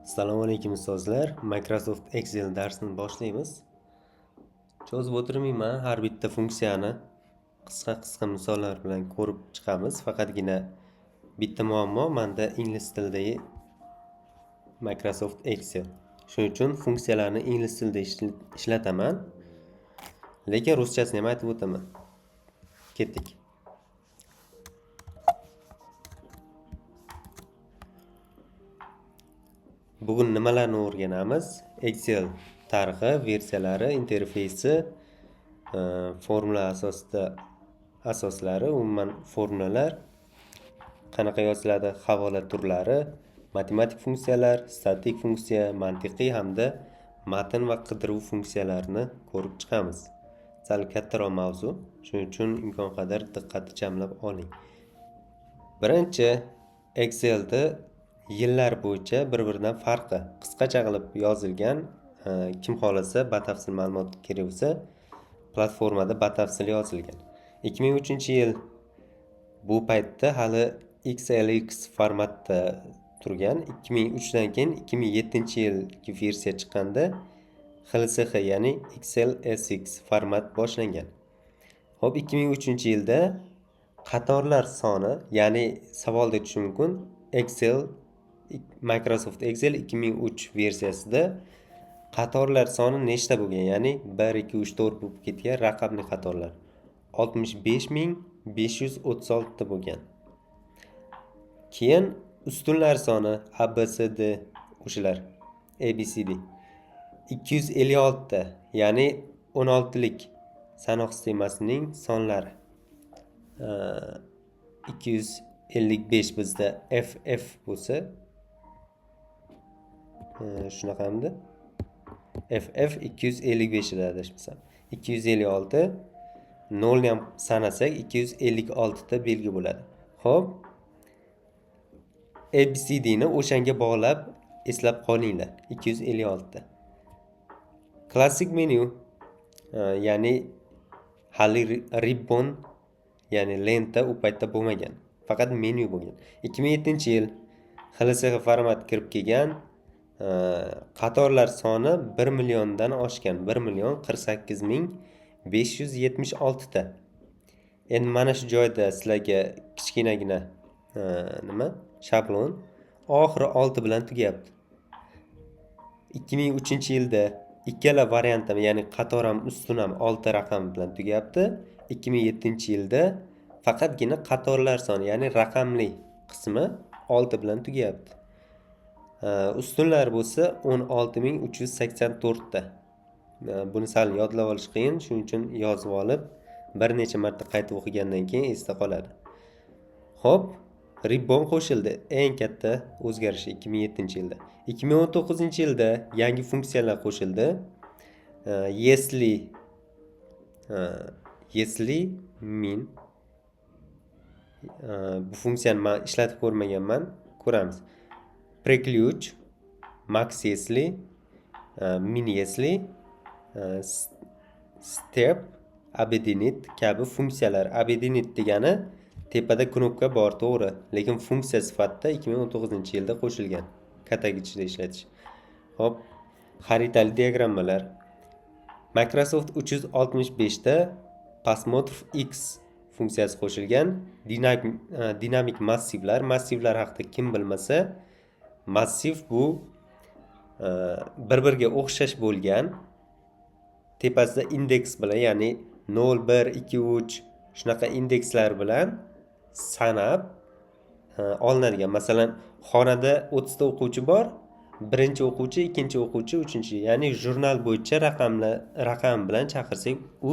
Assalomu alaykum ustozlar. Microsoft Excel darsini boshlaymiz. Cho'zib o'tirmayman, har bitta funksiyani qisqa misollar bilan ko'rib chiqamiz. Faqatgina bitta muammo menda ingliz tilidagi Microsoft Excel. Shuning uchun funksiyalarni ingliz tilida ishlataman. Lekin ruschasini ham aytib o'taman. Ketdik. Bugun nimalarni o'rganamiz? Excel tarixi, versiyalari, interfeysi, formula asoslari, umuman formulalar, qanaqa yoziladi, havola turlari, matematik funksiyalar, statik funksiya, mantiqiy hamda matn va qidiruv funksiyalarini ko'rib chiqamiz. Sal kattaroq mavzu, shuning uchun imkon qadar diqqatni jamlab oling. Birinchi, Excelda yillar bo'yicha bir-biridan farqi qisqacha qilib yozilgan. Kim xohlasa batafsil ma'lumot kerak bo'lsa, platformada batafsil yozilgan. 2003-yil bu paytda hali XLX formatda turgan. 2003dan keyin 2007-yilgi versiya chiqqanda XLSX, ya'ni XLSX format boshlangan. Xo'p, 2003-yilda qatorlar soni, ya'ni savolda tushishi mumkin, Microsoft Excel 2003 versiyasida qatorlar soni nechta bo'lgan? Ya'ni 1, 2, 3, 4 bo'lib ketgan raqamli qatorlar 65536 ta bo'lgan. Keyin ustunlar soni ABCD o'shalar ABCD 256 ta, ya'ni 16lik sanoq sistemasining sonlari. 255 bizda FF bo'lsa, shunaqamidi? FF 255 edi adashmasam. 256 0 ham sanasak 256 ta belgi bo'ladi. Xo'p, ABCD ni o'shanga bog'lab eslab qolinglar. 256 ta. Classic menu, ya'ni hali ribbon, ya'ni lenta u paytda bo'lmagan. Faqat menu bo'lgan. 2007-yil XLSX format kirib kelgan. Qatorlar soni 1 milliondan oshgan. 1,48,576 ta. Endi mana shu joyda sizlarga kichkinagina shablon oxiri 6 bilan tugayapti. 2003-yilda ikkala variant ham, ya'ni qator ham ustun ham 6 raqam bilan tugayapti. 2007-yilda faqatgina qatorlar soni, ya'ni raqamli qismi 6 bilan tugayapti. Ustunlar bo'lsa 16384 ta. Buni sal yodlab olish qiyin, shuning uchun yozib olib, bir necha marta qaytib o'qigandan keyin esda qoladi. Xo'p, ribbon qo'shildi. Eng katta o'zgarish 2007-yilda. 2019-yilda yangi funksiyalar qo'shildi. Yesli min. Bu funksiyani men ishlatib ko'rmaganman, ko'ramiz. Preclude, max yesli, min yesli, step, abedinit kabi funksiyalar. Abedinit degani tepada knopka bor, to'g'ri, lekin funksiya sifatida 2019-yilda qo'shilgan. Katagichda ishlatish. Hop, xaritali diagrammalar. Microsoft 365 da Pasmotr X funksiyasi qo'shilgan. Dinamik massivlar. Massivlar haqida kim bilmasa, massiv bu bir-biriga o'xshash bo'lgan, tepasida indeks bilan, ya'ni 0, 1, 2, 3 shunaqa indekslar bilan sanab olinadigan. Masalan, xonada 30 ta o'quvchi bor, birinchi o'quvchi, ikkinchi o'quvchi, uchinchi, ya'ni jurnal bo'yicha raqam bilan chaqirsak, u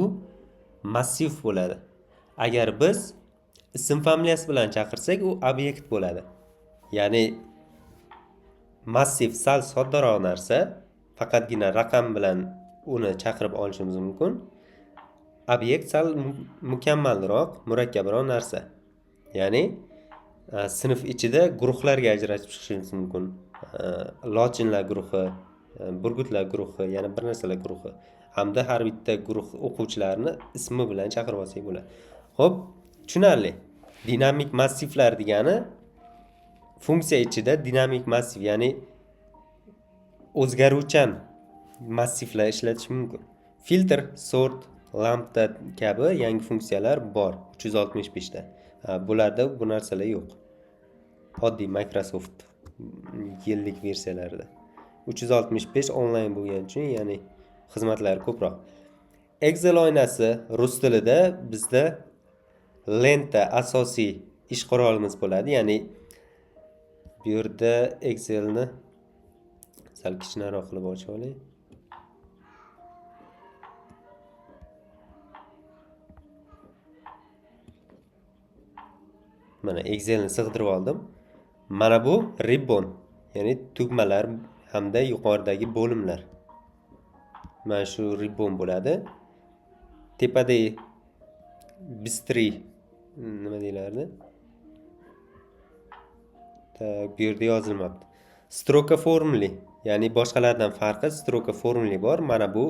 massiv bo'ladi. Agar biz ism familiyasi bilan chaqirsak, u obyekt bo'ladi. Ya'ni massiv sal soddaroq narsa, faqatgina raqam bilan uni chaqirib olishimiz mumkin. Obyekt sal mukammalroq, murakkabroq narsa. Ya'ni sinf ichida guruhlarga ajratib chiqishimiz mumkin. Lochinlar guruhi, burgutlar guruhi, yana bir narsalar guruhi, hamda har bitta guruh o'quvchilarini ismi bilan chaqirib olsak bo'ladi. Xo'p, tushunarli. Dinamik massivlar degani funksiya ichida dinamik massiv, ya'ni o'zgaruvchan massivlar ishlatish mumkin. Filtr, sort, lambda kabi yangi funksiyalar bor 365 ta. Bularda bu narsalar yo'q. Oddiy Microsoft yillik versiyalarida. 365 onlayn bo'lgani uchun, ya'ni xizmatlari ko'proq. Excel oynasi rus tilida bizda lenta asosiy ish qurolimiz bo'ladi. Ya'ni bu yerda Excelni sal kichikroq qilib ochib olay. Mana Excelni sig'dirib oldim. Mana bu ribbon, ya'ni tugmalar hamda yuqoridagi bo'limlar. Mana shu ribbon bo'ladi. Tepadagi bistri nima deyiladi? Bu yerda yozilmabdi. Stroka formuli, ya'ni boshqalardan farqi stroka formuli bor. Mana bu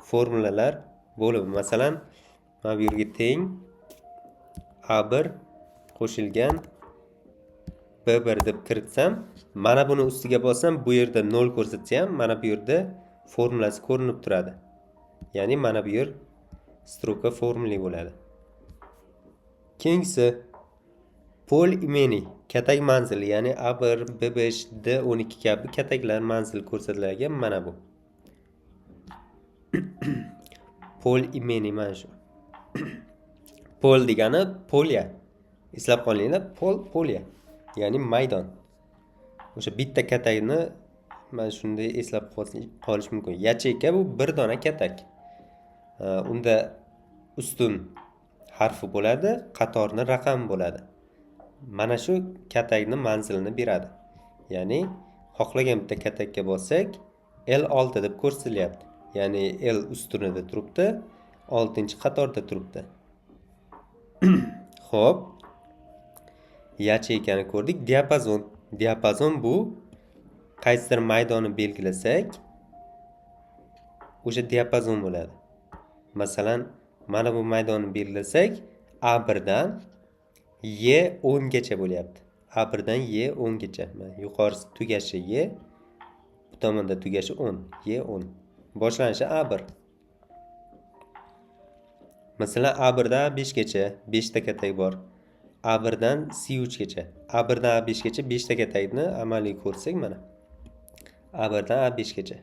formulalar bo'limi. Masalan, mana bu yerga teng A1 qo'shilgan B1 deb kiritsam, mana buni ustiga bossam, bu yerda 0 ko'rsatsa ham, mana bu yerda formulasi ko'rinib turadi. Ya'ni mana bu yer stroka formuli bo'ladi. Keyingisi pol imeni, katak manzil, ya'ni A1, B5, D12 kabi kataklar manzil ko'rsatilgan mana bu. Pol imeni mana shu. Pol degani polya. Eslab qolinglar, polya, ya'ni maydon. O'sha bitta katakni mana shunday eslab qolish mumkin. Yacheyka bu bir dona katak. Unda ustun harfi bo'ladi, qatorni raqam bo'ladi. Mana shu katakni manzilini beradi. Ya'ni xohlagan bitta katakka bossak, L6 deb ko'rsatilyapti. Ya'ni L ustunida turibdi, 6-qatorda turibdi. Xo'p. Yacheykani ko'rdik. Diapazon. Diapazon bu qaysidir maydonni belgilasak, o'sha diapazon bo'ladi. Masalan, mana bu maydonni belgilasak, A1 dan Y10 gacha bo'lyapti. A1 dan Y10 gacha. Yuqorisi tugashi Y, bu tomonda tugashi 10, Y10. Boshlanishi A1. Masalan, A1 dan A5 gacha 5 ta katak bor. A1 dan C3 gacha. A1 dan A5 gacha 5 ta katakni amaliy ko'rsak, mana A1 dan A5 gacha.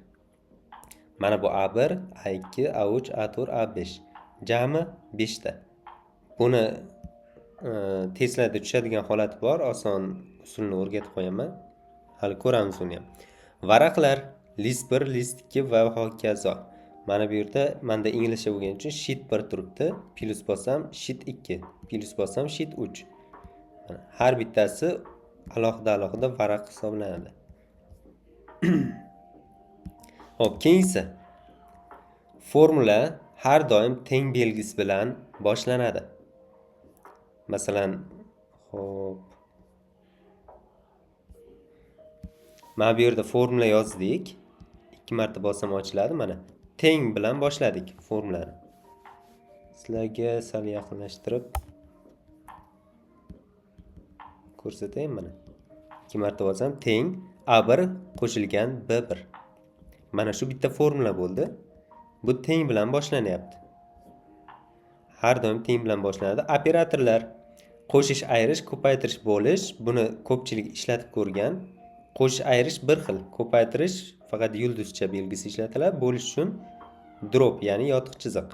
Mana bu A1, A2, A3, A4, A5. Jami 5 ta. Buni testlarda tushadigan holati bor. Oson usulni o'rgatib qo'yaman. Hali ko'ramiz uni ham. Varaqlar list 1, list 2 va hokazo. Mana bu yerda menda inglizcha bo'lgani uchun sheet 1 turibdi. Plus bossam sheet 2, plus bossam sheet 3. Har bittasi alohida varaq hisoblanadi. Xo'p, keyingi formula har doim teng belgisi bilan boshlanadi. Masalan, xo'p, mana bu yerda formula yozdik. 2 marta bossam ochiladi. Mana teng bilan boshladik formulani. Sizlarga sal yaqinlashtirib ko'rsatayim mana. 2 marta bossam teng A1 qo'shilgan B1. Mana shu bitta formula bo'ldi. Bu teng bilan boshlanyapti. Har doim teng bilan boshlanadi. Operatorlar qo'shish, ayirish, ko'paytirish, bo'lish, buni ko'pchilik ishlatib ko'rgan. Qo'shish, ayirish bir xil, ko'paytirish faqat yulduzcha belgisi ishlatiladi. Bo'lish uchun drop, ya'ni yotiq chiziq.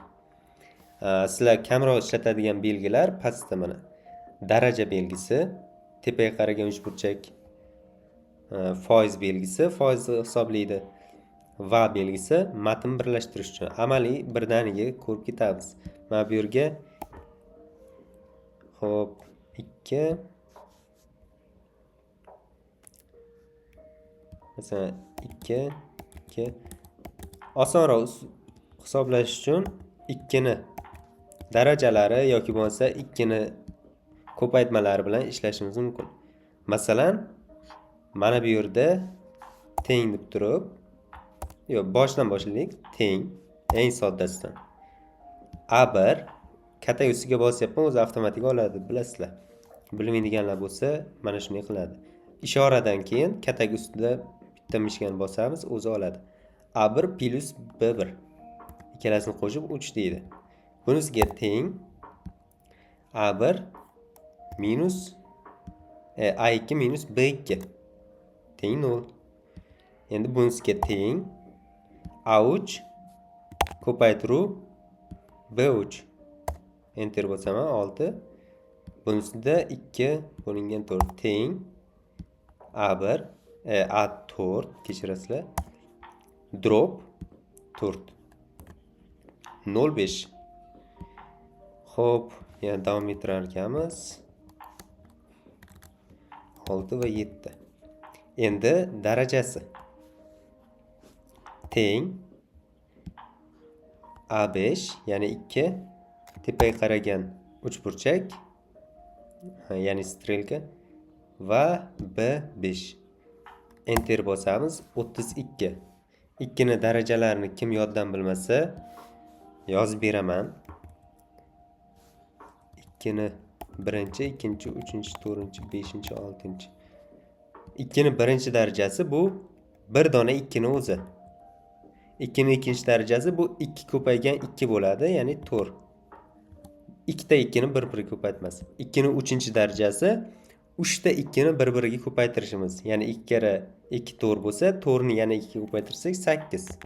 Sizlar kamroq ishlatadigan belgilar pastda mana. Daraja belgisi, tepaga qaragan uchburchak foiz belgisi, foizni hisoblaydi. Va belgisi matn birlashtirish uchun amaliy birdaniga ko'rib ketamiz. Mana bu yerga xo'p 2 masalan 2 osonroq hisoblash uchun 2 ni darajalari yoki bo'lmasa 2 ni ko'paytmalari bilan ishlashimiz mumkin. Masalan, mana bu yerda teng deb turib, boshdan boshlaylik. Teng, eng soddasidan. A1 katak ustiga bosyapman, o'zi avtomatik oladi, bilasizlar. Bilmaydiganlar bo'lsa, mana shunday qiladi. Ishoradan keyin katak ustida bitta mishgani bosamiz, o'zi oladi. A1 plus B1. Ikkalasini qo'shib 3 deydi. Bunisiga teng A1 minus A2 minus B2 teng 0. Endi bunisiga teng A3 ko'paytiruv B3. Enter bosam 6. Bunisida 2 bo'lingan 4 teng A1 A4 kechirasizlar. Drop 4 0,5. Xo'p, yana davom ettirar ekanmiz. 6 va 7. Endi darajasi teng A5 ya'ni 2 tepaga qaragan uchburchak ya'ni strelka va B5. Enter bosamiz 32. 2 ni darajalarini kim yoddan bilmasa yozib beraman. 2 ni birinchi, ikkinchi, uchinchi, to'rtinchi, beshinchi, oltinchi. 2 ni birinchi darajasi bu bir dona 2 ni o'zi. 2 ni ikkinchi darajasi bu 2 ko'paygan 2 bo'ladi, ya'ni 4. Ikkita 2 ni bir-biriga ko'paytmas. 2 ni uchinchi darajasi 3 ta 2 ni bir-biriga ko'paytirishimiz. Ya'ni 2 kere 2 4 bo'lsa, 4 ni yana 2 ga ko'paytirsak 8.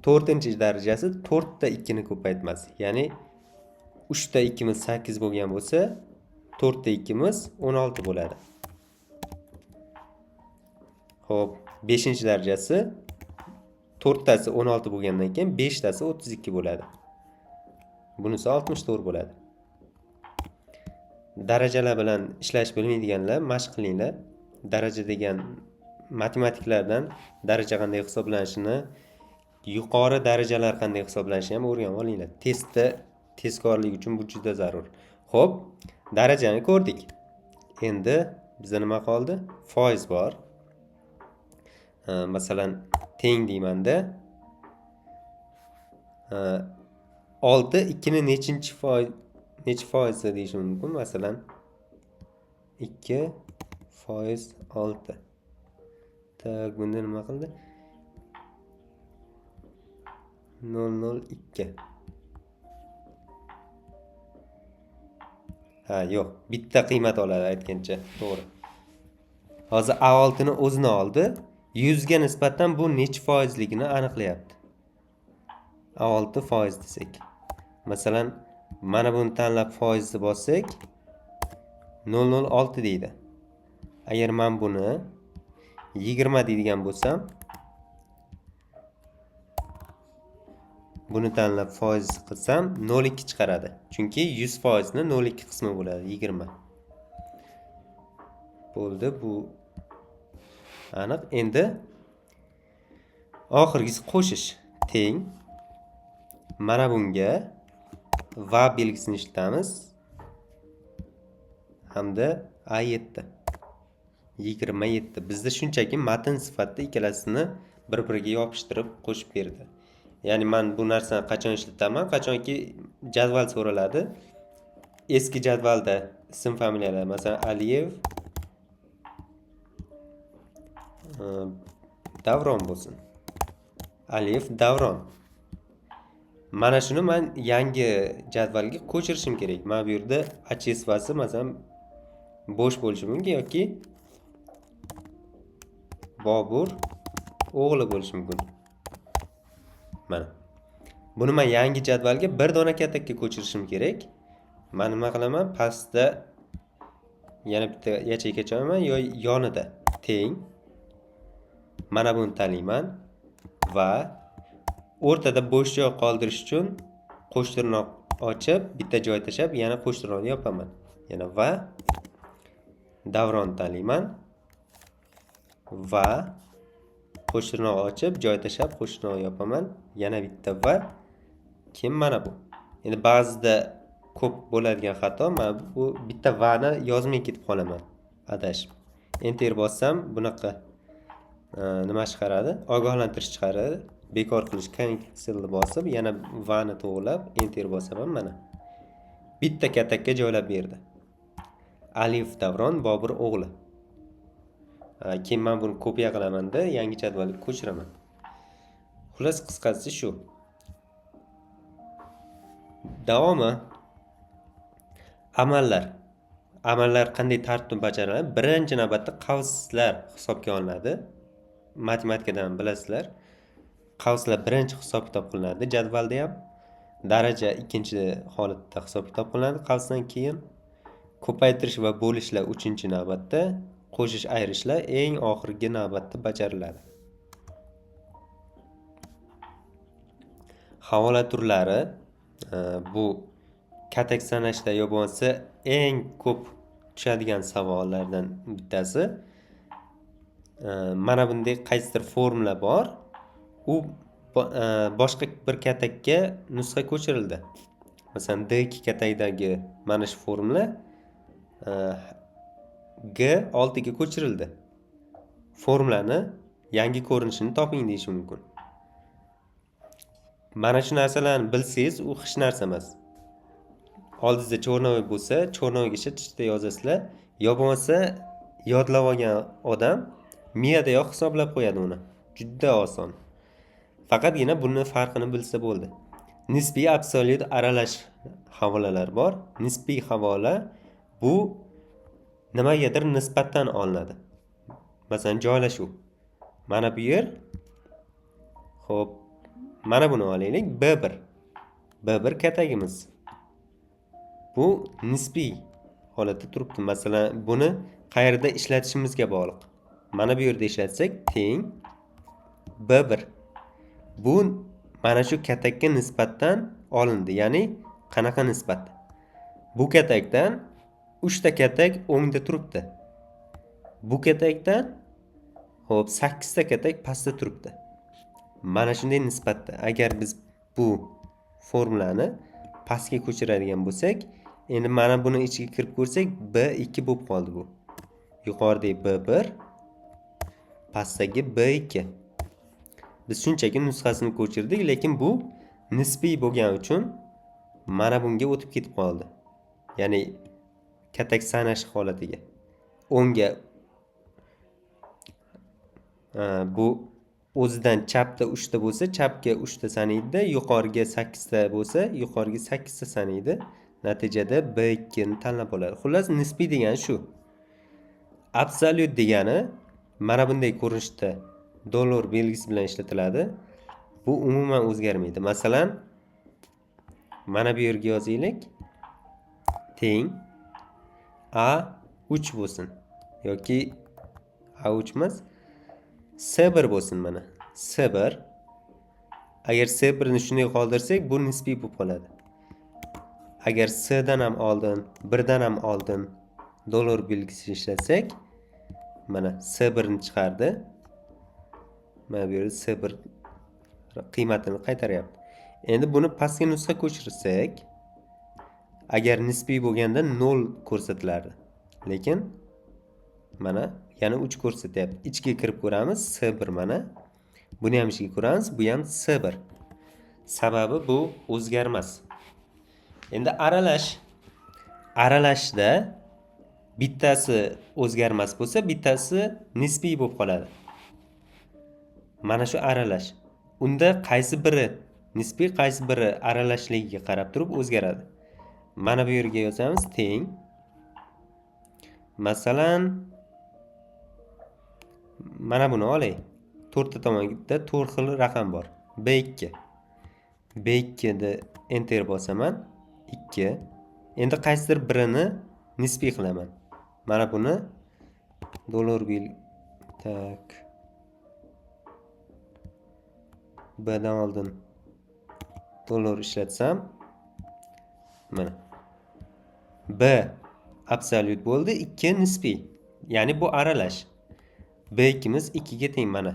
4-chi darajasi 4 ta 2 ni ko'paytmas. Ya'ni 3 ta 2 miz 8 bo'lgan bo'lsa, 4 ta 2 miz 16 bo'ladi. Xo'p, 5-chi darajasi 4 tasi 16 bo'lgandan keyin 5 tasi 32 bo'ladi. Bunisi 64 bo'ladi. Darajalar bilan ishlash bilmaydiganlar mashq qilinglar. Daraja degan matematiklardan daraja qanday hisoblanishini, yuqori darajalar qanday hisoblanishini ham o'rganib olinglar. Testda tezkorlik uchun bu juda zarur. Xo'p, darajani ko'rdik. Endi bizda nima qoldi? Foiz bor. Masalan, teng deymanda 6 2 ni nechinchi foiz deyish mumkin? Masalan 2 foiz 6. Tak, bunda nima qildi? 0,02. Ha, yo'q, bitta qiymat oladi aytgancha, to'g'ri. Hozir A6 ni o'zini oldi. 100 ga nisbatan bu necha foizligini aniqlayapti. A6 foiz desak. Masalan, mana buni tanlab foizni bossak 0,06 deydi. Agar men buni 20 deydigan bo'lsam, buni tanlab foiz qilsam 0,2 chiqaradi. Chunki 100% ni 0,2 qismi bo'ladi, 20. Bo'ldi, bu aniq. Endi oxirgisi qo'shish. Teng mana bunga va belgisini ishlatamiz hamda A7 27. Bizda shunchaki matn sifatida ikkalasini bir-biriga yopishtirib qo'shib berdi. Ya'ni men bu narsani qachon ishlataman? Qachonki jadval so'raladi. Eski jadvalda ism familiyalar, masalan Aliyev Davron bo'lsin. Aliyev Davron. Mana shuni men yangi jadvalga ko'chirishim kerak. Mana bu yerda achesvasi masalan bo'sh bo'lishi mumkin yoki Bobur o'g'li bo'lishi mumkin. Mana. Buni men yangi jadvalga bir dona katakka ko'chirishim kerak. Men nima qilaman? Pastda yana bitta yacheyka cho'yaman yoki yonida teng. Mana buni tanlayman va o'rtada bo'sh joy qoldirish uchun qo'shtirnoq ochib, bitta joy tashab, yana qo'shtirnoqni yopaman. Yana va Davron tanlayman va qo'shtirnoq ochib, joy tashab, qo'shtirnoq yopaman. Yana bitta va kim mana bu? Endi ba'zida ko'p bo'ladigan xato, men bu bitta va'ni yozmay ketib qolaman. Adashib. Enter bossam bunaqa nima chiqaradi? Ogohlantirish chiqaradi. Bekor qilish cancelni bosib, yana va'ni to'g'rilab, enter bosaman mana. Bitta katakka joylab berdi. Alif Davron Bobur o'g'li. Keyin men buni kopiya qilaman-da, yangi jadvalga ko'chiraman. Xullas qisqasi shu. Davomi amallar. Amallar qanday tartibda bajariladi? Birinchi navbatda qavslar hisobga olinadi. Matematikadan bilasizlar. Qavslar birinchi hisob kitob qilinadi jadvalda ham. Daraja ikkinchi holatda hisob kitob qilinadi. Qavsdan keyin ko'paytirish va bo'lishlar uchinchi navbatda, qo'shish ayrishlar eng oxirgi navbatda bajariladi. Havola turlari bu katak sanashda yo bo'lmasa eng ko'p tushadigan savollardan bittasi. Mana bunday qaysidir formula bor. U boshqa bir katakka nusxa ko'chirildi. Masalan, D2 katakdagi mana shu formula G6 ga ko'chirildi. Formulani yangi ko'rinishini toping deyish mumkin. Mana shu narsalarni bilsangiz, u hech narsa emas. Oldingizda cho'rnovoy bo'lsa, cho'rnovoygacha tishda yozasizlar. Yo bo'lmasa, yodlab olgan odam miyadayoq hisoblab qo'yadi uni. Juda oson. Faqatgina buni farqini bilsa bo'ldi. Nisbiy, absolyut, aralash havolalar bor. Nisbiy havola bu nimagadir nisbatan olinadi. Masalan, joylashuv. Mana bu yer. Xo'p, mana buni olaylik. B1. B1 katagimiz. Bu nisbiy holatda turibdi. Masalan, buni qayerda ishlatishimizga bog'liq. Mana bu yerda ishlatsak teng B1. Bu mana shu katakka nisbatan olindi. Ya'ni qanaqa nisbat? Bu katakdan 3 ta katak o'ngda turibdi. Bu katakdan 8 ta katak pastda turibdi. Mana shunday nisbatda. Agar biz bu formulani pastga ko'chiradigan bo'lsak, endi mana buni ichiga kirib ko'rsak, B2 bo'lib qoldi bu. Yuqoridagi B1, pastdagi B2. Biz shunchaki nusxasini ko'chirdik, lekin bu nisbiy bo'lgani uchun mana bunga o'tib ketib qoldi. Ya'ni katak sanash holatiga. O'ngga bu o'zidan chapda 3 ta bo'lsa, chapga 3 ta sanaydi, yuqoriga 8 ta bo'lsa, yuqoriga 8 ta sanaydi. Natijada B2 ni tanlab oladi. Xullas, nisbiy degani shu. Absolyut degani mana bunday ko'rinishda dollar belgisi bilan ishlatiladi. Bu umuman o'zgarmaydi. Masalan, mana bu yerga yozaylik. Teng A3 bo'lsin yoki A3 emas, S1 bo'lsin mana. S1. Agar S1 ni shunday qoldirsak, bu nisbiy bo'lib qoladi. Agar S dan ham oldin, 1 dan ham oldin dollar belgisini ishlatsak, mana S1 ni chiqardi. Mana bu yerda S1 qiymatini qaytaryapti. Endi buni pastga nusxa ko'chirsak, agar nisbiy bo'lganda 0 ko'rsatilardi. Lekin mana yana 3 ko'rsatyapti. Ichga kirib ko'ramiz, S1 mana. Buni ham ichga ko'ramiz, bu ham S1. Sababi bu o'zgarmas. Endi aralashda bittasi o'zgarmas bo'lsa, bittasi nisbiy bo'lib qoladi. Mana shu aralash. Unda qaysi biri nisbiy, qaysi biri aralashligiga qarab turib o'zgaradi. Mana bu yerga yozamiz teng. Masalan, mana buni olay. 4 ta tomonda 4 xil raqam bor. B2. B2 da enter bosaman. 2. Endi qaysidir birini nisbiy qilaman. Mana buni dollar bil tak. B dan oldin dollar ishlatsam, mana B absolyut bo'ldi, 2 nisbiy. Ya'ni bu aralash. B2 imiz 2 ga teng mana.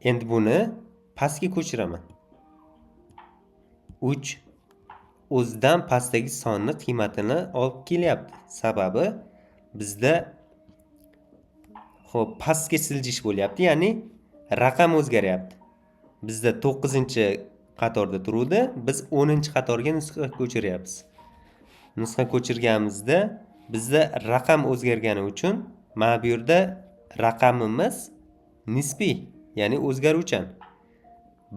Endi buni pastga ko'chiraman. 3 o'zidan pastdagi sonni qiymatini olib kelyapti. Sababi bizda pastga siljish bo'lyapti, ya'ni raqam o'zgaryapti. Bizda 9-qatorda turuvdi, biz 10-qatorga nusxa ko'chiryapmiz. Nusxa ko'chirganimizda bizda raqam o'zgargani uchun mana bu yerda raqamimiz nisbiy, ya'ni o'zgaruvchan.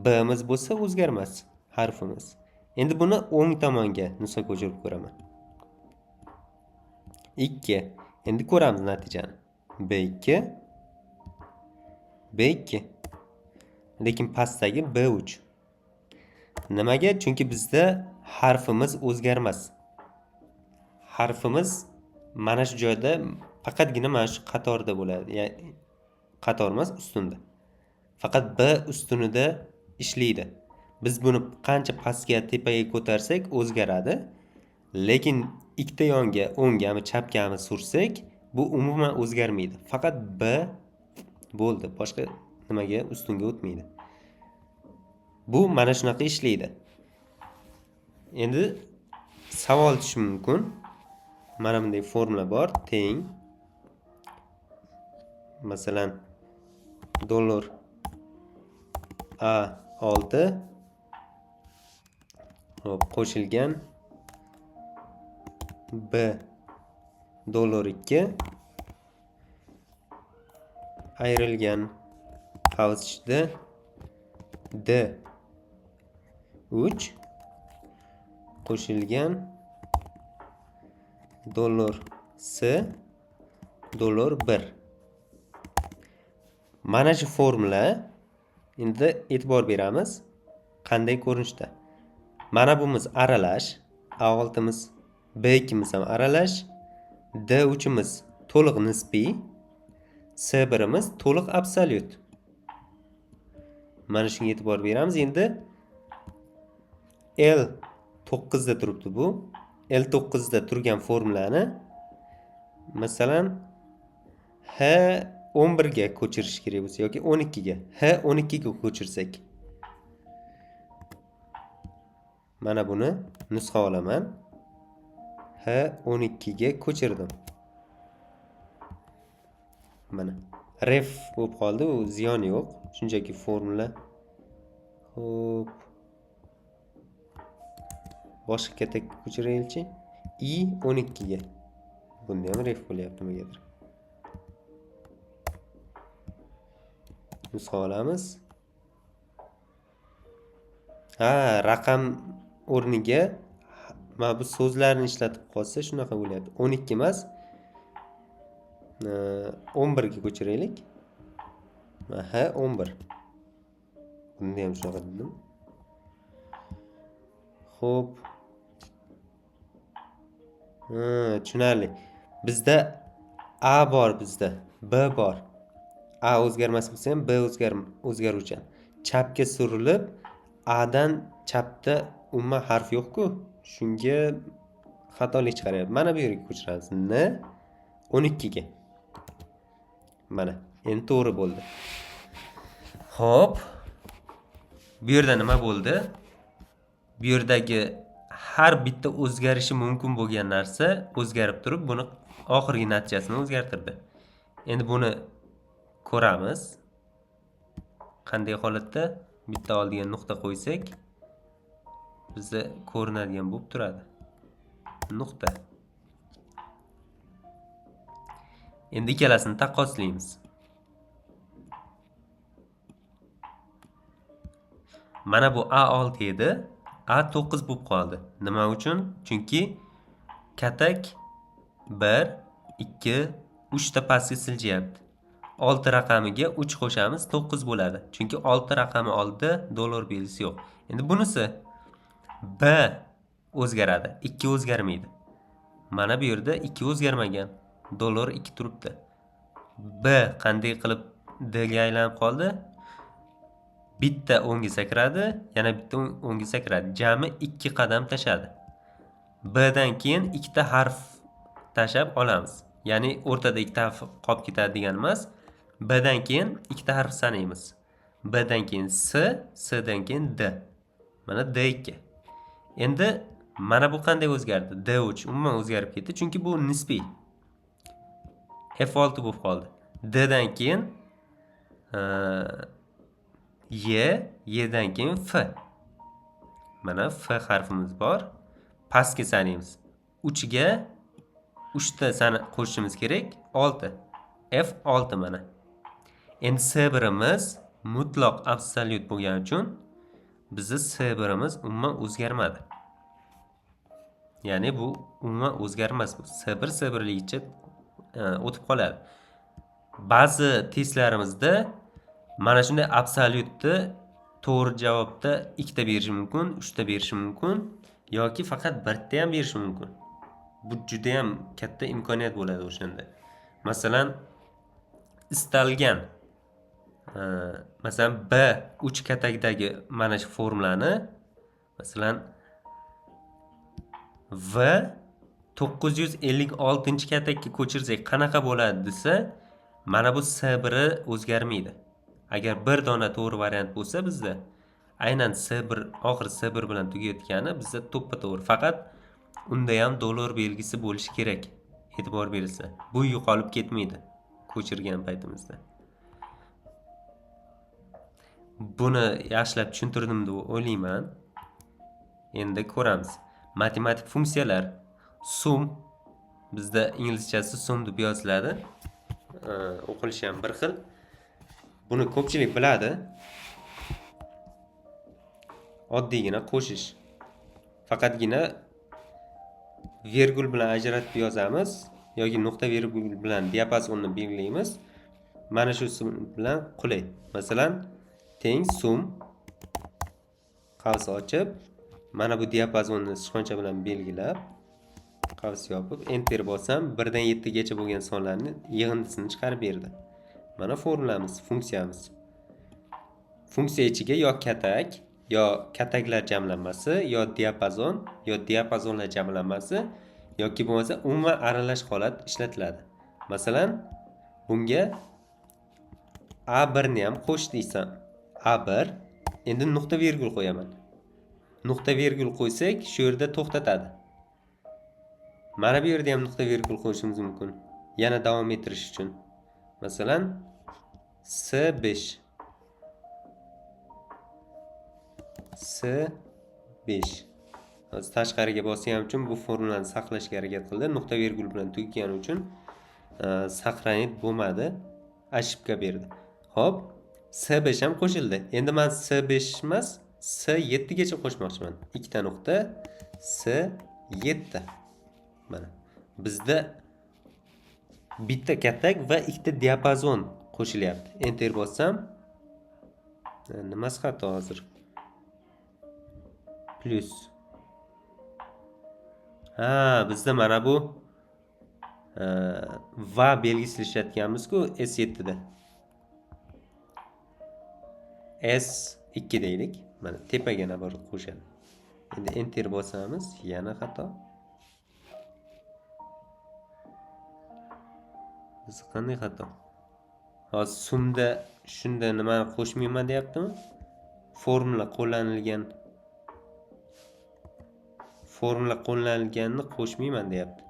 B'miz bo'lsa o'zgarmas harfimiz. Endi buni o'ng tomonga nusxa ko'chirib ko'raman. 2. Endi ko'ramiz natijani. B2 B2. Lekin pastdagi B3. Nimaga? Chunki bizda harfimiz o'zgarmas. Harfimiz mana shu joyda faqatgina mana shu qatorda bo'ladi. Ya'ni qator emas, ustunda. Faqat B ustunida ishlaydi. Biz buni qancha pastga, tepaga ko'tarsak o'zgaradi. Lekin ikkita yonga, o'ngami, chapgami sursak, bu umuman o'zgarmaydi. Faqat B bo'ldi. Boshqa nimaga ustunga o'tmaydi. Bu mana shunaqa ishlaydi. Endi savol tutish mumkin. Mana bunday formula bor, teng. Masalan, dollar A6 qo'shilgan B dollar 2 ayrilgan havuz ichida D 3 qo'shilgan dollar S dollar 1. Mana shu formula endi e'tibor beramiz. Qanday ko'rinishda? Mana bumuz aralash, A6miz, B2miz ham aralash, D3miz to'liq nisbiy, S1miz to'liq absolyut. Mana shunga e'tibor beramiz. Endi L9 da turibdi bu. L9 da turgan formulani masalan H11 ga ko'chirish kerak bo'lsa yoki 12 ga, H12 ga ko'chirsak. Mana buni nusxa olaman. H12 ga ko'chirdim. Mana ref bo'lib qoldi, u ziyon yo'q. Shunchaki formula. Xo'p. Boshqa katakka ko'chiraylik-chi. I12 ga. Bunda ham ref bo'lyapti nimagadir. Nusxa olamiz. Raqam o'rniga mana bu so'zlarni ishlatib qolsa shunaqa bo'lyapti. 12 emas, 11 ga ko'chiraylik. Aha, 11. Bunda ham shunaqa dedim. Xo'p. Tushunarli. Bizda A bor bizda, B bor. A o'zgarmas bo'lsa ham B o'zgaruvchan. Chapga surilib, A'dan chapda umuman harf yo'q-ku. Shunga xatolik chiqaryapti. Mana bu yerga ko'chiramiz. N 12 ga. Mana, endi to'g'ri bo'ldi. Xo'p. Bu yerda nima bo'ldi? Bu yerdagi har bitta o'zgarishi mumkin bo'lgan narsa o'zgarib turib, buni oxirgi natijasini o'zgartirdi. Endi buni ko'ramiz. Qanday holatda bitta oldiga nuqta qo'ysak, bizda ko'rinadigan bo'lib turadi. Nuqta. Endi ikkalasini taqqoslaymiz. Mana bu A6 edi, A9 bo'lib qoldi. Nima uchun? Chunki katak 1, 2, 3 ta pastga siljayapti. 6 raqamiga 3 qo'shamiz, 9 bo'ladi. Chunki 6 raqami oldida dollar belgisi yo'q. Endi bunisi B o'zgaradi, 2 o'zgarmaydi. Mana bu yerda 2 o'zgarmagan, dollar 2 turibdi. B qanday qilib D ga aylanib qoldi? Bitta o'ngga sakradi, yana bitta o'ngga sakradi. Jami 2 qadam tashadi. B dan keyin ikkita harf tashab olamiz. Ya'ni o'rtada ikkita harf qolib ketadi degan emas. B dan keyin ikkita harf sanaymiz. B dan keyin S, S dan keyin D. Mana D2. Endi mana bu qanday o'zgardi? D3 umuman o'zgarib ketdi, chunki bu nisbiy. F6 bo'lib qoldi. D dan keyin Y dan keyin F. Mana F harfimiz bor. Pastga sanaymiz. 3 ga 3 ta qo'shishimiz kerak, 6. F6 mana. Endi S1imiz mutlaq absolyut bo'lgani uchun bizni S1imiz umuman o'zgarmadi. Ya'ni bu umuman o'zgarmas bu. S1 S1ligicha o'tib qoladi. Ba'zi testlarimizda mana shunday absolyutni to'g'ri javobda 2 ta berishi mumkin, 3 ta berishi mumkin yoki faqat 1 ta ham berishi mumkin. Bu juda ham katta imkoniyat bo'ladi o'shanda. Masalan, istalgan masalan B3 katakdagi mana shu formulani masalan V 956-katakka ko'chirsak qanaqa bo'ladi desa, mana bu S1 o'zgarmaydi. Agar bir dona to'g'ri variant bo'lsa bizda aynan S1 oxir S1 bilan tugayotgani bizda to'ppa-to'g'ri. Faqat unda ham dollar belgisi bo'lishi kerak. E'tibor berilsa, bu yo'qolib ketmaydi ko'chirgan paytimizda. Buni yaxshilab tushuntirdim deb o'ylayman. Endi ko'ramiz. Matematik funksiyalar sum bizda inglizchasi sum deb yoziladi. O'qilishi ham bir xil. Buni ko'pchilik biladi. Oddiygina qo'shish. Faqatgina virgul bilan ajratib yozamiz yoki nuqta virgul bilan diapazonni belgilaymiz. Mana shu sum bilan qulay. Masalan, teng sum qavs ochib, mana bu diapazonni sichqoncha bilan belgilab, qavs yopib, enter bossam 1 dan 7 gacha bo'lgan sonlarni yig'indisini chiqarib berdi. Mana formulamiz, funksiyamiz. Funksiya ichiga yo katak, yo kataklar jamlanmasi, yo diapazonlar jamlanmasi yoki bo'lmasa umuman aralash holat ishlatiladi. Masalan, bunga A1 ni ham qo'sh desam, A1 endi nuqta virgul qo'yaman. Nuqta virgul qo'ysak, shu yerda to'xtatadi. Mana bu yerda ham nuqta virgul qo'yishimiz mumkin. Yana davom ettirish uchun. Masalan, S5 Hozir tashqariga bosgan uchun bu formulani saqlashga harakat qildi. Nuqta virgul bilan tugagani uchun saqlanib bo'lmadi. Ошибка berdi. Xo'p, S5 ham qo'shildi. Endi men S5 emas, S7 gacha qo'shmoqchiman. 2 ta nuqta S7. Mana bizda bitta katak va 2 ta diapazon qo'shilyapti. Enter bossam, nimasi xato hozir? Plus. Bizda mana bu va belgisini ishlatganmiz-ku S7 da. S2 deylik. Mana tepaga naborib qo'shadi. Endi enter bosamiz, yana xato. Biz qanday xato? Hozir sumda shunda nimani qo'shmayman deyaptimi? Formula qo'llanilganini qo'shmayman deyapti.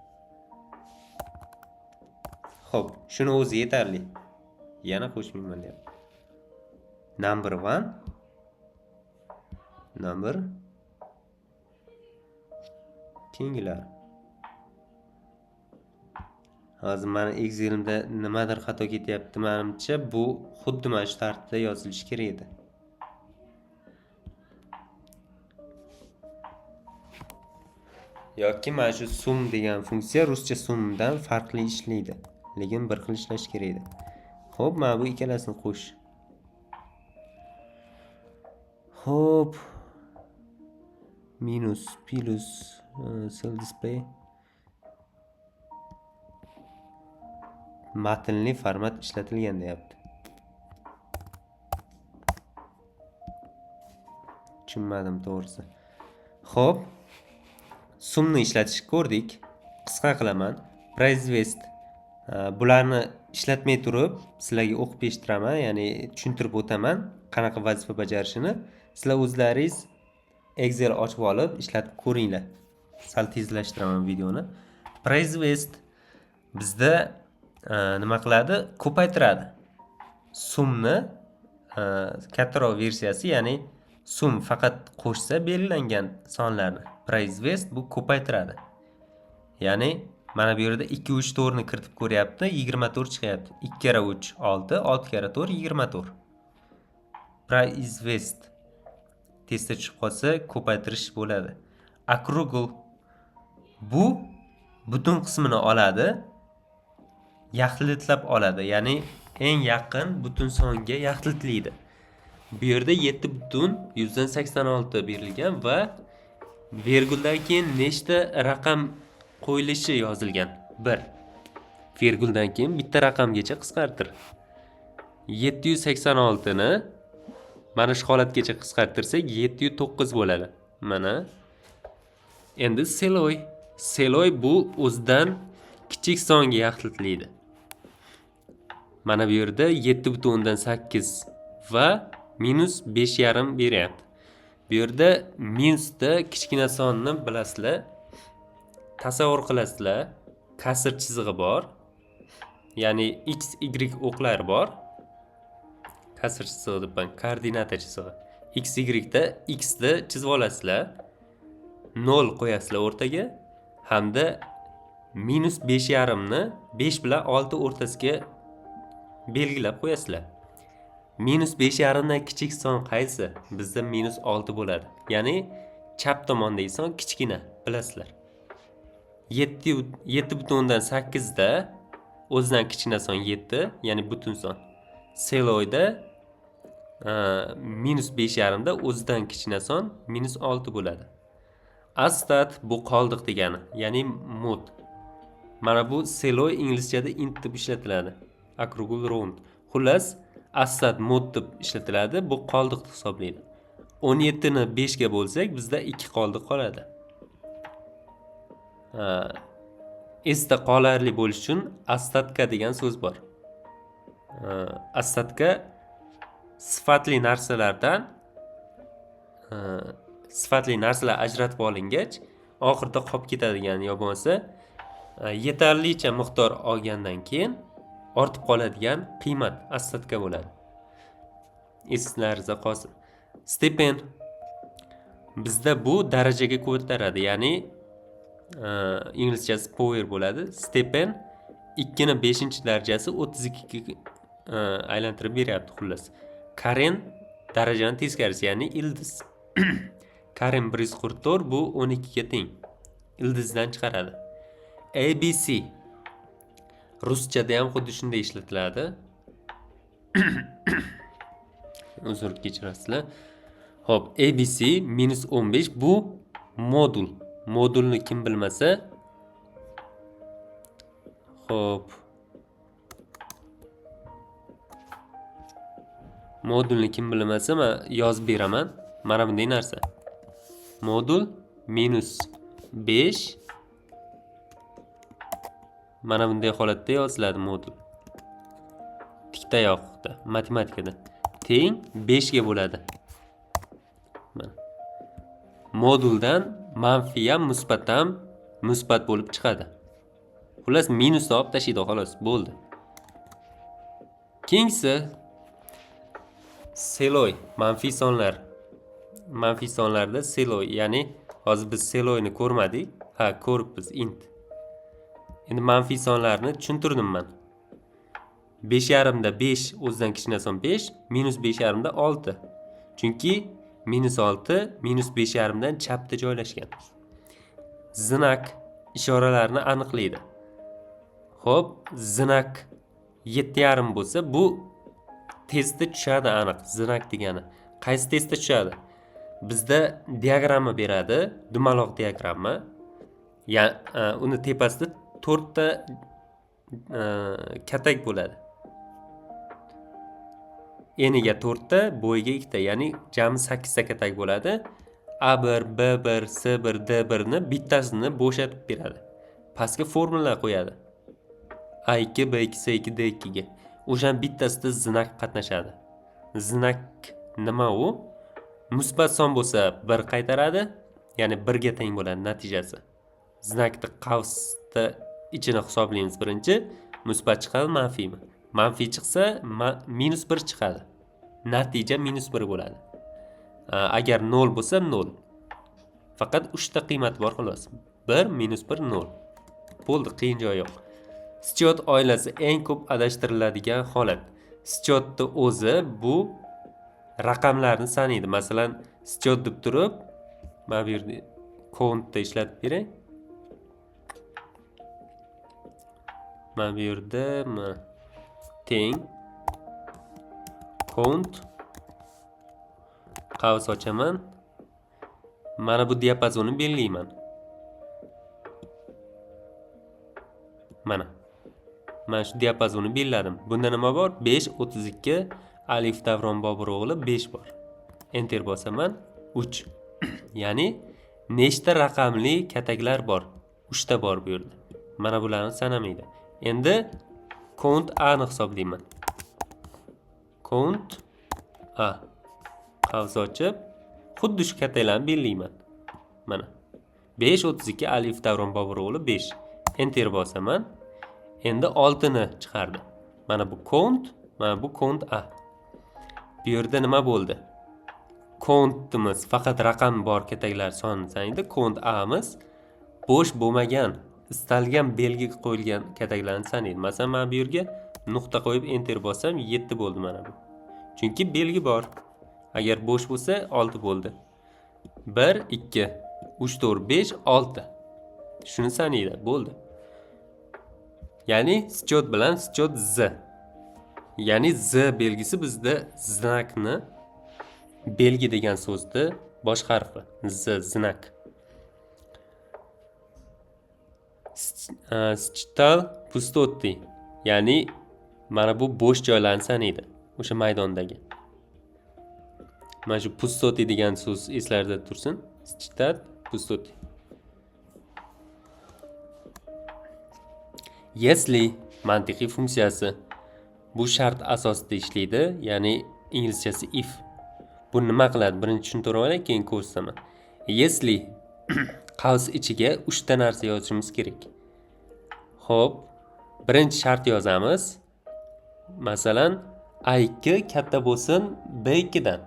Xo'p, shuni o'zi yetarli. Yana qo'shmayman deyapti. Number 1 number tenglar. Hozir mana Excel'imda nimadir xato ketyapti menimcha, bu xuddi mana shu tartibda yozilishi kerak edi. Yoki mana shu sum degan funksiya ruscha sumdan farqli ishlaydi, lekin bir xil ishlash kerak edi. Xo'p, mana bu ikkalasini qo'sh. Xo'p. Minus, plus, cell display. Matnli format ishlatilgan deyapti. Tushunmadim to'g'risi. Xo'p. Sumni ishlatishni ko'rdik. Qisqa qilaman. Price West. Bularni ishlatmay turib, sizlarga o'qib eshitiraman, ya'ni tushuntirib o'taman, qanaqa vazifa bajarishini. Sizlar o'zlaringiz Excel ochib olib, ishlatib ko'ringlar. Sal tezlashtiraman videoni. Price West bizda nima qiladi? Ko'paytiradi. Sumni kattaroq versiyasi, ya'ni sum faqat qo'shsa belgilangan sonlarni. Price West bu ko'paytiradi. Ya'ni Mana bu yerda 2 3 4 ni kiritib ko'ryapti, 24 chiqyapti. 2 kere 3 6, 6 kere 4 24. Произвест. Testda tushib qolsa ko'paytirish bo'ladi. Округл. Bu butun qismini oladi, yaxlilitlab oladi. Ya'ni eng yaqin butun songa yaxlitlaydi. Bu yerda 7,86 berilgan va virguldan keyin nechta raqam qo'yilishi yozilgan? 1. Virguldan keyin bitta raqamgacha qisqartir. 786 ni mana shu holatgacha qisqartirsak 709 bo'ladi. Mana. Endi seloy. Seloy bu o'zidan kichik songa yaxlitlaydi. Mana bu yerda 7,8 va minus 5,5 beryapti. Bu yerda minusda kichkina sonni bilasizlar. Tasavvur qilasizlar. Kasr chizig'i bor. Ya'ni x, y o'qlar bor. Kasr chizig'i deb koordinata chizig'i. X, y da x ni chizib olasizlar. 0 qo'yasizlar o'rtaga hamda minus 5,5 ni 5 bilan 6 o'rtasiga belgilab qo'yasizlar. Minus 5,5 dan kichik son qaysi? Bizda minus 6 bo'ladi. Ya'ni chap tomondagi son kichkina, bilasizlar. 7,8 da o'zidan kichkina son 7, ya'ni butun son. Seloyda minus 5,5 da o'zidan kichkina son minus 6 bo'ladi. Astat bu qoldiq degani, ya'ni mod. Mana bu seloy inglizchada int deb ishlatiladi. Округл round. Xullas, astat mod deb ishlatiladi. Bu qoldiq hisoblaydi. 17 ni 5 ga bo'lsak, bizda 2 qoldiq qoladi. Esda qolarli bo'lish uchun astatka degan so'z bor. Astatka sifatli narsalardan sifatli narsalar ajratib olingach, oxirida qolib ketadigan yo bo'lmasa yetarlicha miqdor olgandan keyin ortib qoladigan qiymat astatka bo'ladi. Eslaringizda qolsin. Stepen bizda bu darajaga ko'taradi, ya'ni inglizchasi power bo'ladi. Stepen 2 ni 5-darajasi 32 ga aylantirib beryapti xullas. Karen darajani teskarisi, ya'ni ildiz. Karen 144 bu 12 ga teng. Ildizdan chiqaradi. ABC ruschada ham xuddi shunday ishlatiladi. Uzr kechirasizlar. Xo'p, ABC -15 bu modul. Modulni kim bilmasa, xo'p. Modulni kim bilmasa, men yozib beraman. Mana bunday narsa. Modul -5 mana bunday holatda yoziladi modul. Tikta yoqda, matematikada teng 5 ga bo'ladi. Mana. Moduldan manfiy ham musbat ham musbat bo'lib chiqadi. Xullas minusni olib tashlaydi, xolos, bo'ldi. Keyingisi seloy, manfiy sonlar. Manfiy sonlarda seloy, ya'ni hozir biz seloyni ko'rmadik. Ha, ko'ribmiz int. Endi manfiy sonlarni tushuntirdim men. 5,5 da 5 o'zidan kichkina son 5, -5,5 da 6. Chunki -6 -5,5 dan chapda joylashgan. Znak ishoralarini aniqlaydi. Xo'p, znak 7,5 bo'lsa, bu testda tushadi aniq. Znak degani qaysi testda tushadi? Bizda diagramma beradi, dumaloq diagramma. Ya'ni uni tepasida 4 ta katak bo'ladi. Eniga 4 ta, bo'yiga 2 ta, ya'ni jami 8 ta katak bo'ladi. A1, B1, C1, D1 ni bittasini bo'shatib beradi. Pastga formula qo'yadi. A2, B2, C2, D2 ga. O'shan bittasida znak qatnashadi. Znak nima u? Musbat son bo'lsa 1 qaytaradi, ya'ni 1 ga teng bo'ladi natijasi. Znakni qavsda ichini hisoblaymiz birinchi. Musbat chiqadi, manfiymi? Manfiy chiqsa -1 chiqadi. Natija -1 bo'ladi. Agar 0 bo'lsa 0. Faqat 3 ta qiymat bor xolos. 1 -1 0. bo'ldi, qiyin joyi yo'q. Schyot oilasi eng ko'p adashtiriladigan holat. Schyotni o'zi bu raqamlarni sanaydi. Masalan, schyot deb turib, mana bu yerda countni ishlatib beray. Mana bu yerda teng count qavs ochaman. Mana bu diapazonni belgilayman. Mana shu diapazonni belgiladim. Bunda nima bor? 5, 32, Alif Davron Bobur o'g'li 5 bor. Enter bosaman, 3. Ya'ni nechta raqamli kataklar bor? 3 ta bor bu yerda. Mana bularni sanamaydi. Endi count A ni hisoblayman. Count A qavs ochib, xuddi shu kataklarni belgilayman. Mana 5, 32, Alif Davron Bobur o'g'li 5. Enter bosaman. Endi 6 ni chiqardi. Mana bu count, mana bu count A. Bu yerda nima bo'ldi? Countimiz faqat raqam bor kataklar sonini sanaydi. Count A'miz bo'sh bo'lmagan, istalgan belgi qo'yilgan kataklarni sanaydi. Masalan, men bu yerga nuqta qo'yib enter bossam 7 bo'ldi mana bu. Chunki belgi bor. Agar bo'sh bo'lsa 6 bo'ldi. 1, 2, 3, 4, 5, 6. Shuni sanaydi, bo'ldi. Ya'ni schyot bilan schyot z. Ya'ni z belgisi bizda znakni belgi degan so'zni bosh harfi z znak. Считал пустоты. Ya'ni mana bu bo'sh joylarni sanaydi. O'sha maydondagi. Mana shu пустоты degan so'z eslarda tursin. Считать пустоты. Если mantiqiy funksiyasi bu shart asosida ishlaydi, ya'ni inglizchasi if. Bu nima qiladi? Birinchi tushuntirib olay, keyin ko'rsataman. Если qavs ichiga 3 ta narsa yozishimiz kerak. Xo'p, birinchi shart yozamiz. Masalan, A2 katta bo'lsin B2 dan.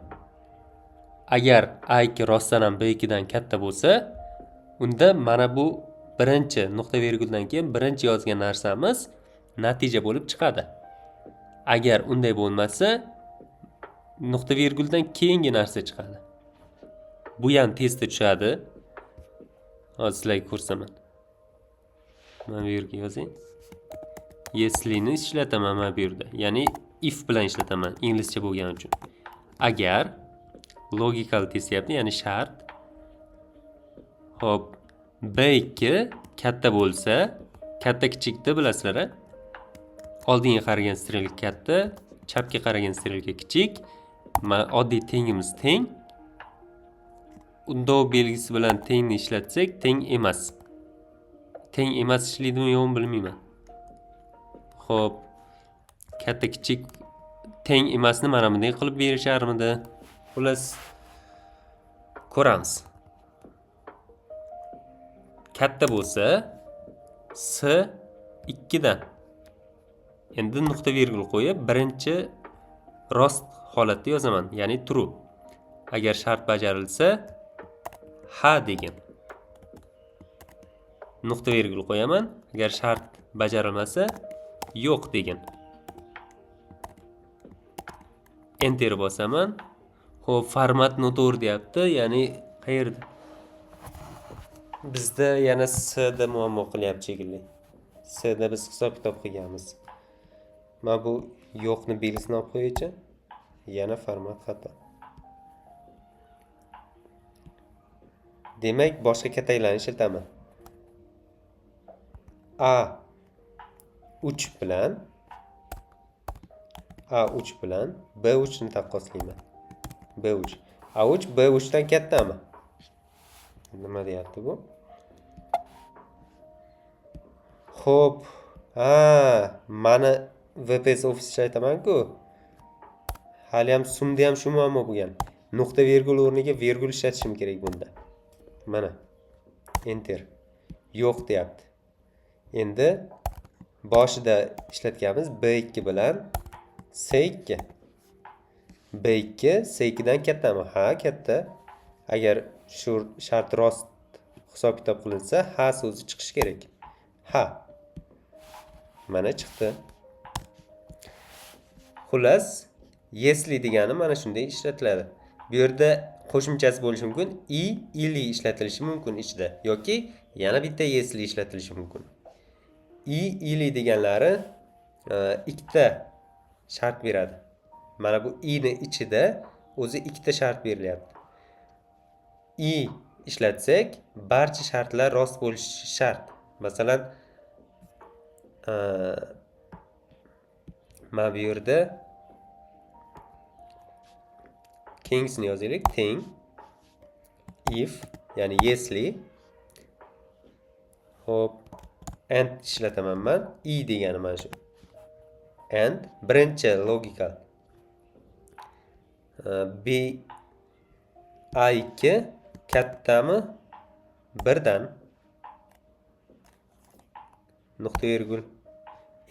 Agar A2 rostdan ham B2 dan katta bo'lsa, unda mana bu birinchi nuqta virguldan keyin birinchi yozgan narsamiz natija bo'lib chiqadi. Agar unday bo'lmasa, nuqta virguldan keyingi narsa chiqadi. Bu ham testda tushadi. Hozir sizlarga ko'rsataman. Mana bu yerga yozing. Если ni ishlataman mana bu yerda. Ya'ni if bilan ishlataman inglizcha bo'lgani uchun. Agar logikal test yapti, ya'ni shart. Hop, B2 katta bo'lsa, katta kichikni bilasizlar-a? Oldinga qaragan strelka katta, chapga qaragan strelka kichik. Oddiy tengimiz teng. Undov belgisi bilan tengni ishlatsak, teng emas. Teng emas ishlaydimi yo'qmi bilmayman. Xo'p, katta kichik teng emasni mana bunday qilib berisharmidi? Xullas ko'ramiz. Katta bo'lsa s 2 dan. Endi nuqta virgul qo'yib, birinchi rost holatda yozaman, ya'ni true. Agar shart bajarilsa, ha degan. Nuqta virgul qo'yaman. Agar shart bajarilmasa, yo'q degan. Enter bosaman. Xo'p, format noto'g'ri deyapti, ya'ni qayerda? Bizda yana S da muammo qilyapti shekilli. S da biz hisob-kitob qilganmiz. Mana bu yo'qni belgisini olib qo'yaychi. Yana format xato. Demak, boshqa kataklarni ishlataman. A3 bilan B3 ni taqqoslayman. B3. A3 B3 dan kattami? Nima deyapti bu? Xo'p, mana VPS Office ishlaytaman-ku. Hali ham sumda ham shu muammo bo'lgan. Nuqta virgul o'rniga virgul ishlatishim kerak bunda. Mana. Enter. Yo'q deyapti. Endi boshida ishlatganimiz B2 bilan C2. B2 C2 dan kattami? Ha, katta. Agar shu shart rost hisob-kitob qilinsa, ha so'zi chiqishi kerak. ha. Mana chiqdi. Xullas, yesli degani mana shunday ishlatiladi. Bu yerda qo'shimchasi bo'lishi mumkin. Ili ishlatilishi mumkin ichida yoki yana bitta yesli ishlatilishi mumkin. Ili deganlari ikkita shart beradi. Mana bu ni ichida o'zi ikkita shart berilyapti. Ishlatsak, barcha shartlar rost bo'lishi shart. Masalan, mana bu yerda kingsni yozaylik. Thing, if, ya'ni yesli. Hop, and ishlataman men. Degani mana shu. And birinchi logical. A2 kattami? Birdan. Nuqta virgul.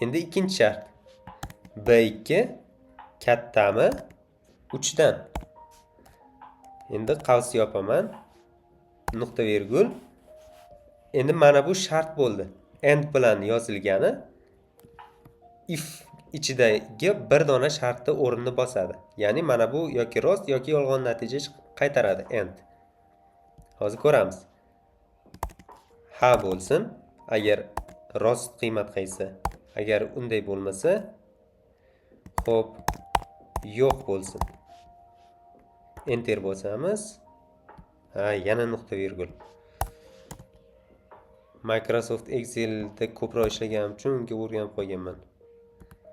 Endi ikkinchi shart. B2 kattami? 3 dan. Endi qavs yopaman. Nuqta virgul. Endi mana bu shart bo'ldi. And bilan yozilgani if ichidagi bir dona shartni o'rnini bosadi. Ya'ni mana bu yoki rost yoki yolg'on natija qaytaradi and. Hozir ko'ramiz. Ha bo'lsin, agar rost qiymat qaysi. Agar unday bo'lmasa, xo'p, yo'q bo'lsin. Enter bosamiz. Ha, yana nuqta virgul. Microsoft Excel'da ko'proq ishlaganim uchun unga o'rganib qolganman.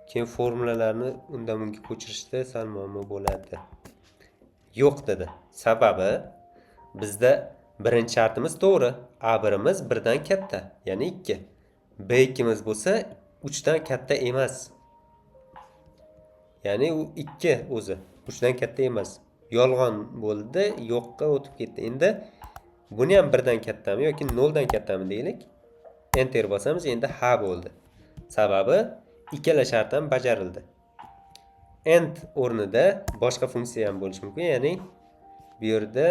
Keyin formulalarni undan bunga ko'chirishda sal muammo bo'ladi. Yo'q dedi. Sababi bizda birinchi shartimiz to'g'ri. A1imiz 1 dan katta, ya'ni 2. B2imiz bo'lsa 3 dan katta emas. Ya'ni u 2 o'zi 3 dan katta emas. Yolg'on bo'ldi, yo'qqa o'tib ketdi. Endi buni ham 1 dan kattami yoki 0 dan kattami deylik. Enter bosamiz, endi ha bo'ldi. Sababi ikkala shart ham bajarildi. And o'rnida boshqa funksiya ham bo'lishi mumkin, ya'ni bu yerda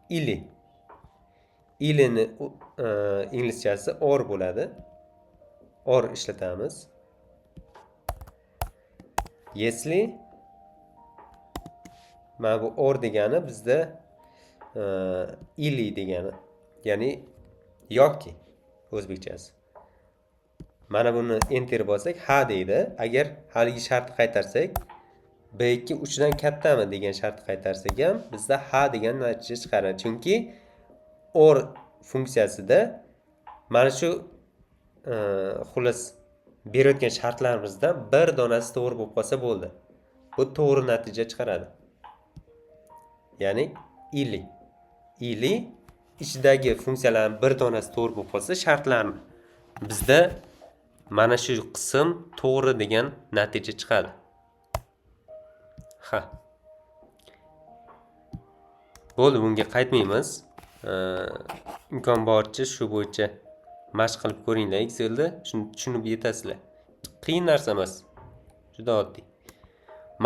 ili. Ilini inglizchasi or bo'ladi. Or ishlatamiz. Yesli. Mana bu or degani bizda ili degani, ya'ni yoki o'zbekchasi. Mana buni enter bossak ha deydi. Agar haligi shartni qaytarsak, B2 3 dan kattami degan shartni qaytarsak ham bizda ha degan natija chiqaradi. Chunki or funksiyasida mana shu xullas berayotgan shartlarimizdan bir donasi to'g'ri bo'lib qolsa bo'ldi. Bu to'g'ri natija chiqaradi. Ya'ni ili ichidagi funksiyalarning bir donasi to'g'ri bo'lib qolsa shartlarni bizda mana shu qism to'g'ri degan natija chiqadi. Ha. Bo'ldi, bunga qaytmaymiz. Imkon boricha shu bo'yicha mashq qilib ko'ringlar Excelda, tushunib yetasizlar. Qiyin narsa emas. Juda oddiy.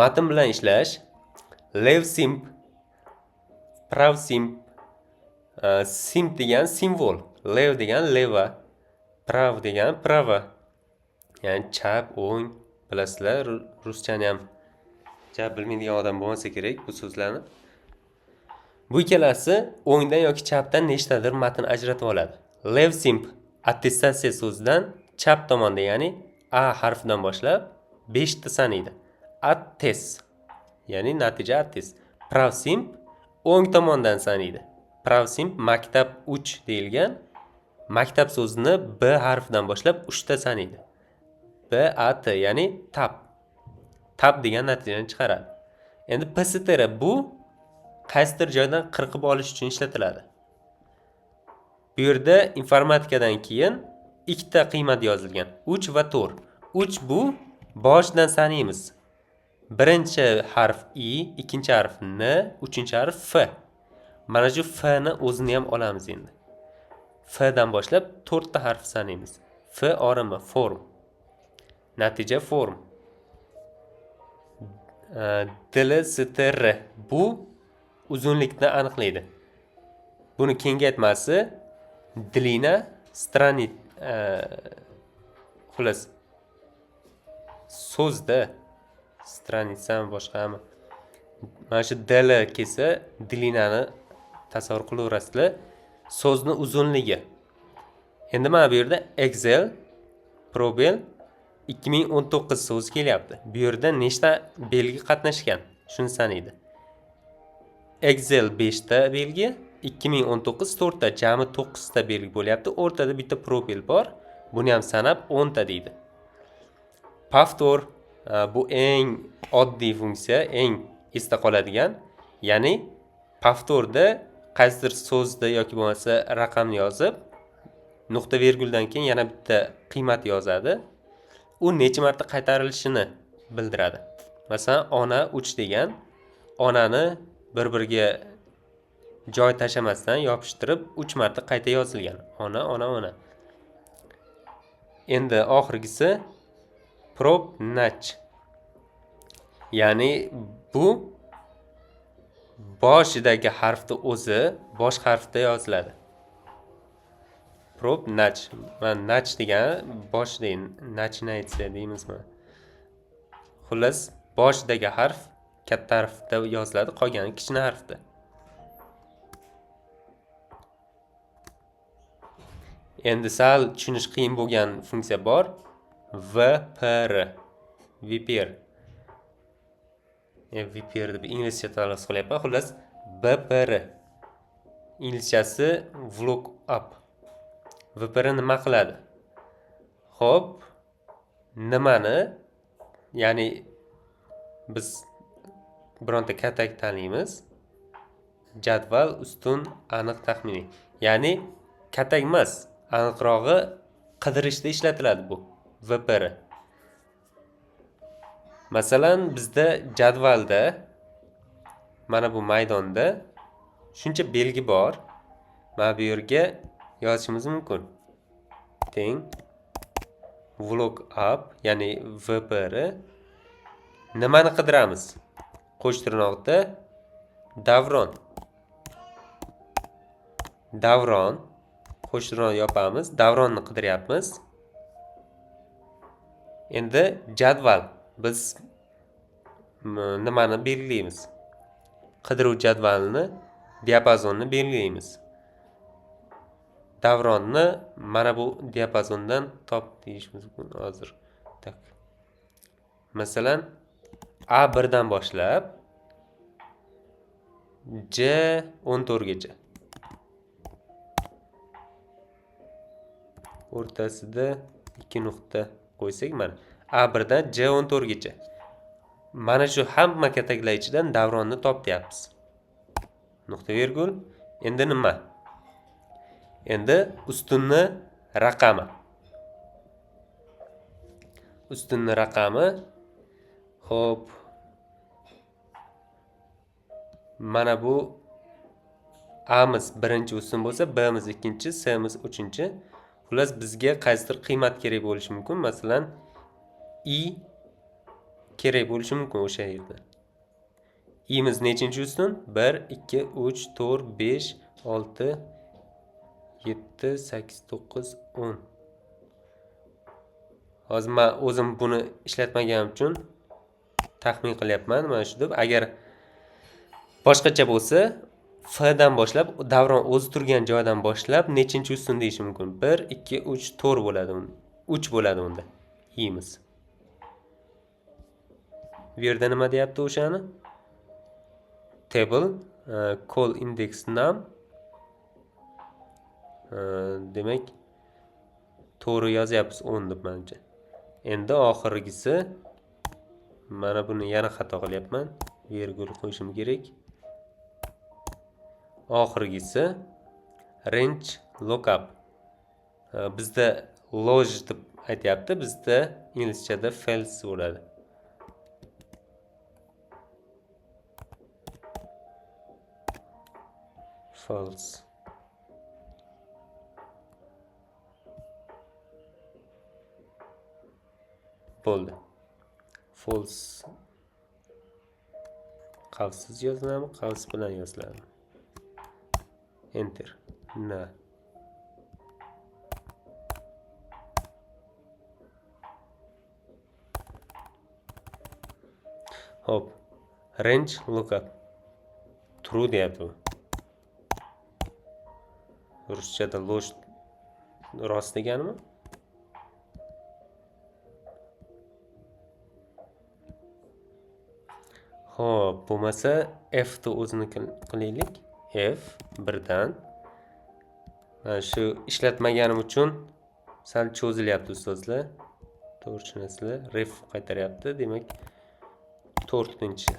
Matn bilan ishlash. Lev simp, prav simp. Simp degan simbol, lev degan leva, prav degan prava. Ya'ni chap, o'ng, bilasizlar, ruschani ham chap bilmaydigan odam bo'lmasa kerak bu so'zlarni. Bu ikkalasi o'ngdan yoki chapdan nechtadir matn ajratib oladi. Lev simp attestatsiya so'zidan chap tomonda, ya'ni A harfidan boshlab 5 ta sanaydi. Attest, ya'ni natija attest. Prav simp o'ng tomondan sanaydi. Prav simp maktab 3 deyilgan. Maktab so'zini B harfidan boshlab 3 ta sanaydi. B, A, T, ya'ni tab. Tab degan natijani chiqaradi. Endi PSTR bu qaysidir joydan qirqib olish uchun ishlatiladi. Bu yerda informatikadan keyin ikkita qiymat yozilgan. 3 va 4. 3 bu boshidan sanaymiz. Birinchi harf I, ikkinchi harf N, uchinchi harf F. Mana shu F ni o'zini ham olamiz endi. F dan boshlab 4 ta harf sanaymiz. F orimi, form. Natija form. DLSTR bu uzunlikni aniqlaydi. Buni kengaytmasi Dlina xullas so'zda stranitsami boshqami mana shu dl kelsa dlinani tasavvur qilaverasizlar. So'zni uzunligi. Endi mana bu yerda Excel probel 2019 so'z kelyapti. Bu yerda nechta belgi qatnashgan? Shuni sanaydi. Excel 5 ta belgi, 2019 4 ta, jami 9 ta belgi bo'lyapti. O'rtada bitta probel bor. Buni ham sanab 10 ta deydi. Pavtor bu eng oddiy funksiya, eng esda qoladigan. Ya'ni pavtorda qaysidir so'zda yoki bo'lmasa raqamni yozib, nuqta virguldan keyin yana bitta qiymat yozadi. U necha marta qaytarilishini bildiradi. Masalan, ona 3 degan onani bir-biriga joy tashamasdan yopishtirib 3 marta qayta yozilgan. Ona, ona, ona. Endi oxirgisi prop nach. Ya'ni bu boshidagi harfni o'zi bosh harfda yoziladi. Prop nach. Mana nach degani bosh deyin, nachnaytsa deymizmi? Xullas, boshidagi harf katta harfda yoziladi, qolgani kichkina harfda. Endi sal tushunish qiyin bo'lgan funksiya bor. VPR. VPR. VPR deb inglizcha talaffuz qilyapman. Xullas, BPR. Inglizchasi lookup. VPR nima qiladi? Xo'p, nimani? Ya'ni biz bironta katak tanlaymiz. Jadval, ustun, aniq, taxminiy. Ya'ni katak emas, aniqrog'i qidirishda ishlatiladi bu VPR. Masalan, bizda jadvalda mana bu maydonda shuncha belgi bor. Mana bu yerga yozishimiz mumkin. Teng lookup, ya'ni VPR. Nimani qidiramiz? Qo'sh tirnoqda davron. Davron. Qo'sh tirnoq yopamiz. Davronni qidiryapmiz. Endi jadval. Biz nimani belgilaymiz? Qidiruv jadvalini, diapazonni belgilaymiz. Davronni mana bu diapazondan top deyishimiz mumkin hozir. Tak. Masalan, A1 dan boshlab C14 gacha. O'rtasida 2 nuqta qo'ysak, mana A1 dan C14 gacha. Mana shu hamma kataklar ichidan davronni topyapmiz. Nuqta virgul. Endi nima? Endi ustunni raqami. Ustunni raqami. Xo'p. Mana bu A'miz birinchi ustun bo'lsa, B'miz ikkinchi, C'miz uchinchi. Xullas, bizga qaysidir qiymat kerak bo'lishi mumkin. Masalan, I kerak bo'lishi mumkin o'sha yerda. I'miz nechinchi ustun? 1, 2, 3, 4, 5, 6, 7, 8, 9, 10. Hozir men o'zim buni ishlatmaganim uchun taxmin qilyapman mana shu deb. Agar boshqacha bo'lsa, F dan boshlab, davron o'zi turgan joydan boshlab nechinchi ustun deyish mumkin? 1, 2, 3, 4 bo'ladi unda. 3 bo'ladi unda. I'miz. Bu yerda nima deyapti o'shani? Table call index num. Demak, to'g'ri yozyapmiz 10 deb menimcha. Endi oxirgisi mana buni yana xato qilyapman. Virgul qo'yishim kerak. Oxirgisi range lookup. Bizda loj deb aytayapti, bizda inglizchada false bo'ladi. False. Bo'ldi. False. Qavsiz yoziladi, qavs bilan yoziladi. Enter. Na. Hop. Range lookup. True deyapti bu. Ruschada losh rost deganimi? Hop, bo'lmasa F ni o'zini qilaylik. F birdan. Mana shu ishlatmaganim uchun sal cho'zilyapti ustozlar. To'g'ri tushunasizlar. Ref qaytaryapti. Demak, 4-chi.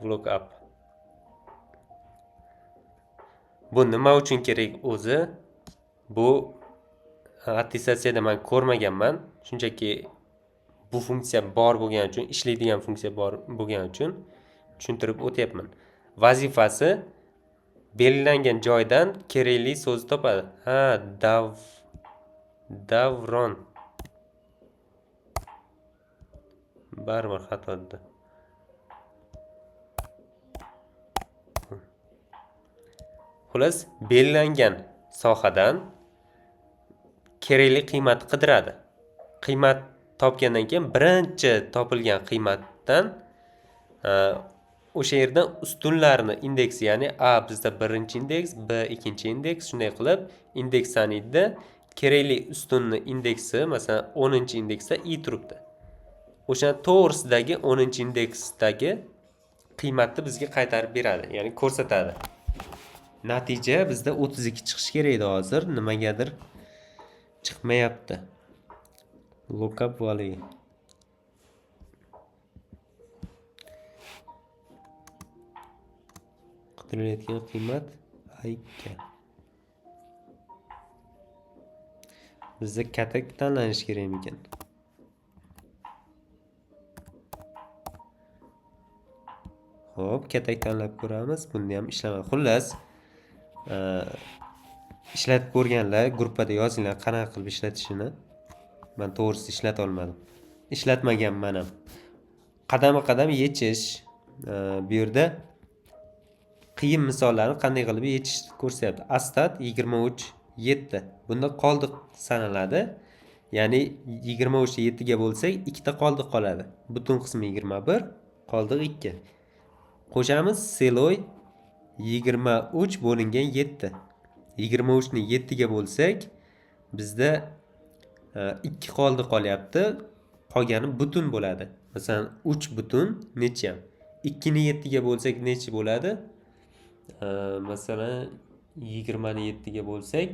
Lookup. Bu nima uchun kerak o'zi? Bu attestatsiyada men ko'rmaganman. Shunchaki bu funksiya bor bo'lgani uchun, ishlaydigan funksiya bor bo'lgani uchun tushuntirib o'tyapman. Vazifasi belgilangan joydan kerakli so'z topadi. Ha, davron. Baribir xato edi. Xullas, belgilangan sohadan kerakli qiymatni qidiradi. Qiymat topgandan keyin birinchi topilgan qiymatdan o'sha yerdan ustunlarni indeksi, ya'ni A bizda birinchi indeks, B ikkinchi indeks, shunday qilib indeks sanaydi. Kerakli ustunni indeksi, masalan, 10-indeksda I turibdi. O'sha to'g'risidagi 10-indeksdagi qiymatni bizga qaytarib beradi, ya'ni ko'rsatadi. Natija bizda 32 chiqishi kerak edi hozir, nimagadir chiqmayapti. Lookup value. Qidirilayotgan qiymat A2. Bizda katak tanlanish kerak ekan. Xo'p, katak tanlab ko'ramiz. Bunda ham ishlamadi. Xullas, ishlatib ko'rganlar gruppada yozinglar qanaqa qilib ishlatishini. Men to'g'risi ishlata olmadim. Ishlatmaganman ham. Qadama-qadam yechish. Bu yerda qiyin misollarni qanday qilib yechishni ko'rsatyapti. Astat 23:7. Bunda qoldiq sanaladi. Ya'ni 23:7 ga bo'lsak, ikkita qoldiq qoladi. Butun qismi 21, qoldiq 2. Qo'shamiz seloy 23 bo'lingan 7. 23 ni 7 ga bo'lsak, bizda 2 qoldiq qolyapti. Qolgani butun bo'ladi. Masalan, 3 butun necha? 2 ni 7 ga bo'lsak necha bo'ladi? Masalan, 20 ni 7 ga bo'lsak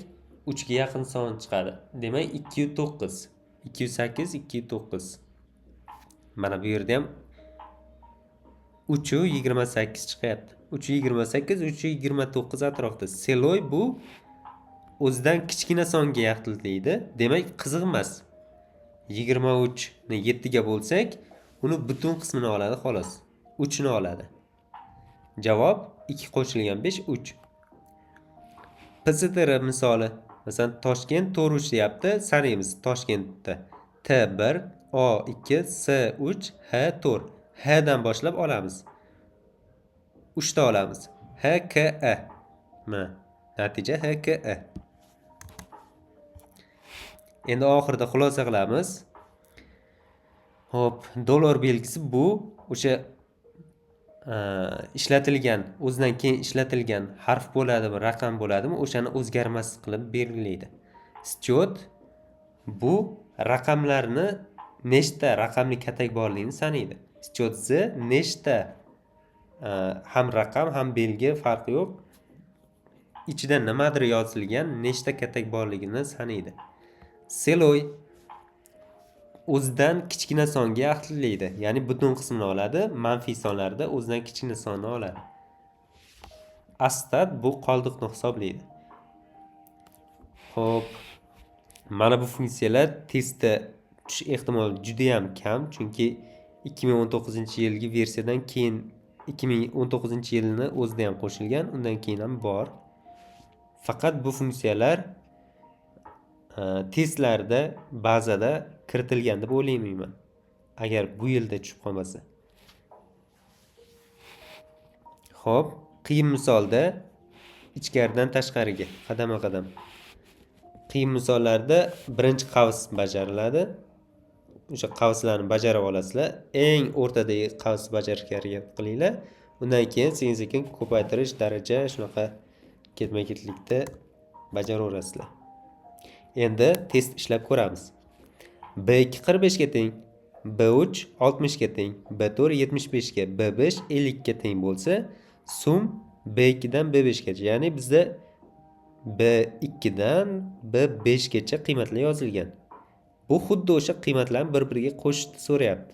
3 ga yaqin son chiqadi. Demak, 209, 208, 209. Mana bu yerda ham 3:28 chiqyapti. 3:28, 3:29 atrofida. Seloy bu o'zidan kichkina songa yaxlitlaydi. Demak, qiziq emas. 23 ni 7 ga bo'lsak, uni butun qismini oladi xolos. 3 ni oladi. Javob 2 qo'shilgan 5 3. PZR misoli. Masalan, Toshkent 4 deyapti. Sanaymiz Toshkentda T1, A2, S3, H4. H dan boshlab olamiz. 3 ta olamiz. HKE. Mana natija HKE. Endi oxirida xulosa qilamiz. Hop, dollar belgisi bu o'sha ishlatilgan, o'zidan keyin ishlatilgan harf bo'ladimi, raqam bo'ladimi, o'shani o'zgarmas qilib belgilaydi. Schyot bu raqamlarni nechta raqamli katak borligini sanaydi. Schyot Z nechta ham raqam, ham belgi farqi yo'q. Ichida nimadir yozilgan nechta katak borligini sanaydi. Seloy o'zidan kichkina songa yaxlitlaydi. Ya'ni butun qismini oladi, manfiy sonlarda o'zidan kichkina sonni oladi. Astat bu qoldiqni hisoblaydi. Xo'p, mana bu funksiyalar testda tushish ehtimoli juda ham kam, chunki 2019-yilgi versiyadan keyin 2019-yilni o'zida ham qo'shilgan, undan keyin ham bor. Faqat bu funksiyalar testlarda bazada kiritilgan deb o'ylayman. Agar bu yilda tushib qolmasa. Xo'p, qiyin misolda ichkaridan tashqariga qadama-qadam. Qiyin misollarda birinchi qavs bajariladi. o'sha qavslarni bajarib olasizlar. Eng o'rtadagi qavsni bajarishga harakat qilinglar. Undan keyin sekin-sekin ko'paytirish daraja shunaqa ketma-ketlikda bajaraverasizlar. Endi test ishlab ko'ramiz. B2 45 ga teng, B3 60 ga teng, B4 75 ga, B5 50 ga teng bo'lsa, sum B2 dan B5 gacha, ya'ni bizda B2 dan B5 gacha qiymatlar yozilgan. Bu xuddi o'sha qiymatlarni bir-biriga qo'shishni so'rayapti.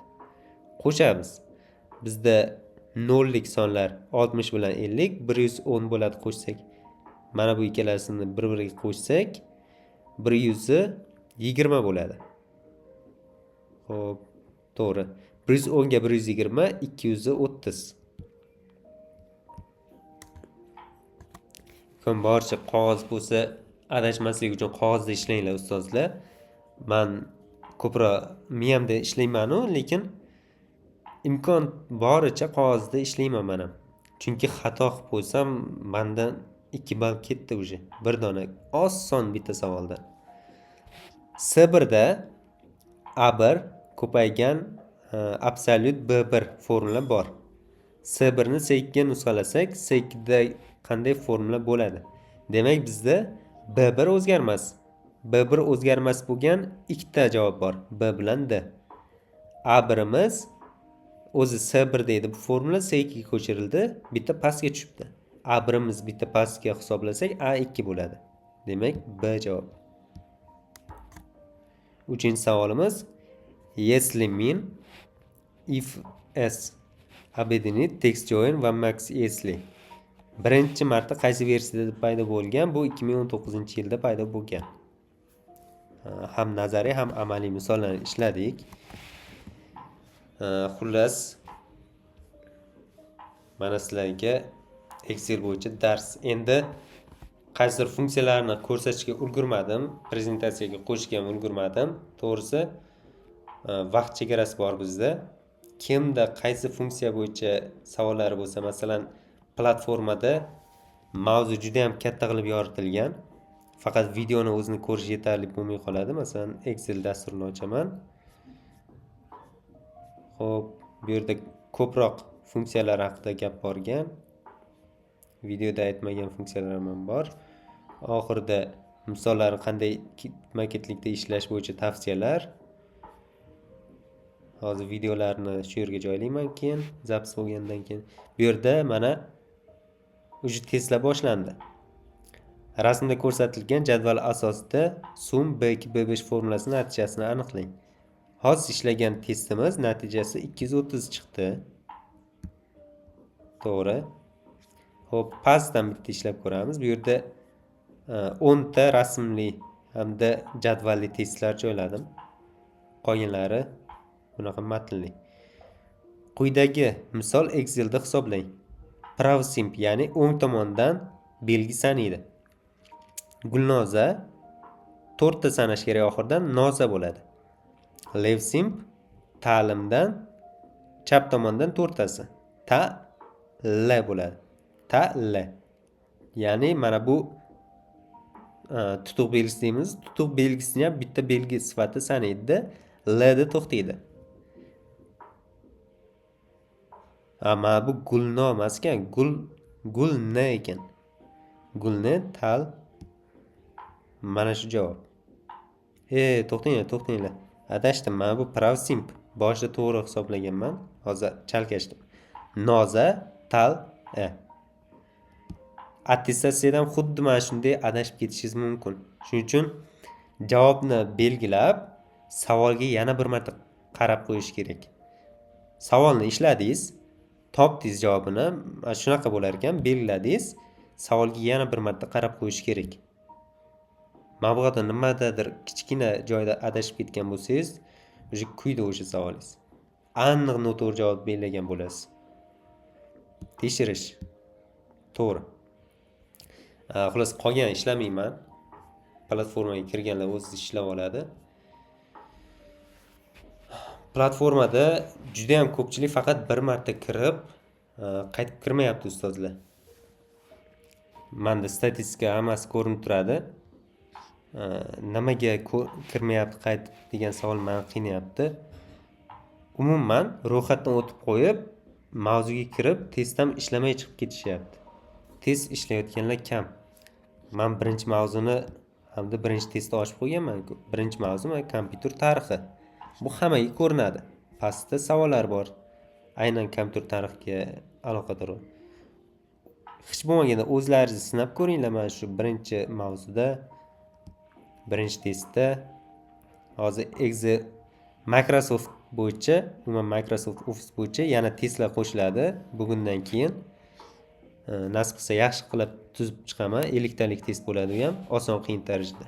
Qo'shamiz. Bizda nollik sonlar 60 bilan 50 110 bo'ladi qo'shsak. Mana bu ikkalasini bir-biriga qo'shsak 120 bo'ladi. Xo'p, to'g'ri. 110 ga 120 230. Kun barcha qog'oz bo'lsa, adashmaslik uchun qog'ozda ishlanglar ustozlar. Men ko'proq miyamda ishlayman-ku, lekin imkon boricha qog'ozda ishlayman men ham. Chunki xato qilib qo'ysam, mendan 2 ball ketdi уже. Bir dona oson bitta savolda. S1 da A1 ko'paygan absolyut B1 formula bor. S1 ni S2 ga nusxalasak, S2 da qanday formula bo'ladi? Demak, bizda B1 o'zgarmas. B1 o'zgarmas bo'lgan ikkita javob bor. B bilan D. A1imiz o'zi S1 deydi bu formula S2 ga ko'chirildi, bitta pastga tushibdi. A1imiz bitta pastga hisoblasak A2 bo'ladi. Demak, B javob. 3-savolimiz если min if s объединить text join va max если. Birinchi marta qaysi versiyada paydo bo'lgan? Bu 2019-yilda paydo bo'lgan. Ham nazariy, ham amaliy misollarni ishladik. Xullas, mana sizlarga Excel bo'yicha dars. Endi qaysidir funksiyalarni ko'rsatishga ulgurmadim, prezentatsiyaga qo'shishga ham ulgurmadim. To'g'risi, vaqt chegarasi bor bizda. Kimda qaysi funksiya bo'yicha savollari bo'lsa, masalan, platformada mavzu juda ham katta qilib yoritilgan. Faqat videoni o'zini ko'rish yetarli bo'lmay qoladi. Masalan, Excel dasturini ochaman. Xo'p, bu yerda ko'proq funksiyalar haqida gap borgan. Videoda aytmagan funksiyalar ham bor. Oxirida misollarni qanday ketma-ketlikda ishlash bo'yicha tavsiyalar. Hozir videolarni shu yerga joylayman keyin, zapis bo'lgandan keyin. Bu yerda mana уже testlar boshlandi. Rasmda ko'rsatilgan jadval asosida sum B2 B5 formulasini natijasini aniqlang. Hozir ishlagan testimiz natijasi 230 chiqdi. To'g'ri. Xo'p, pastdan bitta ishlab ko'ramiz. Bu yerda 10 ta rasmli hamda jadvalli testlar joyladim. Qolganlari bunaqa matnli. Quyidagi misol Excelda hisoblang. Pravsimp, ya'ni o'ng tomondan belgi sanaydi. Gulnoza 4 ta sanash kerak, oxirdan noza bo'ladi. Levsimp ta'limdan chap tomondan 4 tasi. Ta L bo'ladi. Ta L. Ya'ni mana bu tutuq belgisi deymiz. Tutuq belgisini ham bitta belgi sifatida sanaydi, L da to'xtaydi. Ama bu gulno emas ekan, gulne ekan. Gulne tal. Mana shu javob. To'xtanglar. Adashdim. Mana bu pravsimp. Boshida to'g'ri hisoblaganman. Hozir chalkashdim. Noza tal attestatsiyadan xuddi mana shunday adashib ketishingiz mumkin. Shuning uchun javobni belgilab, savolga yana bir marta qarab qo'yish kerak. Savolni ishladingiz, topdingiz javobini, shunaqa bo'lar ekan, belgiladingiz, savolga yana bir marta qarab qo'yish kerak. Mabg'ada nimadadir kichkina joyda adashib ketgan bo'lsangiz, o'sha kuydi o'sha savolingiz. Aniq noto'g'ri javob belgilagan bo'lasiz. Tekshirish. To'g'ri. Xullas, qolgan ishlamayman. Platformaga kirganlar o'zi ishlab oladi. Platformada juda ham ko'pchilik faqat bir marta kirib, qaytib kirmayapti ustozlar. Menda statistika hammasi ko'rinib turadi. nimaga kirmayapti qayd degan savol meni qiynayapti. Umuman ro'yxatdan o'tib qo'yib, mavzuga kirib, testdan ishlamay chiqib ketishyapti. Test ishlayotganlar kam. Men birinchi mavzuni hamda birinchi testni ochib qo'yganman. Birinchi mavzu kompyuter tarixi. Bu hammaga ko'rinadi. Pastda savollar bor. Aynan kompyuter tarixiga aloqador. Hech bo'lmaganda o'zlaringiz sinab ko'ringlar mana shu birinchi mavzuda, birinchi testda. Hozir Excel Microsoft bo'yicha, umuman Microsoft Office bo'yicha yana testlar qo'shiladi bugundan keyin. Nasib qilsa yaxshi qilib tuzib chiqaman. 50 talik test bo'ladi u ham, oson qiyin darajada.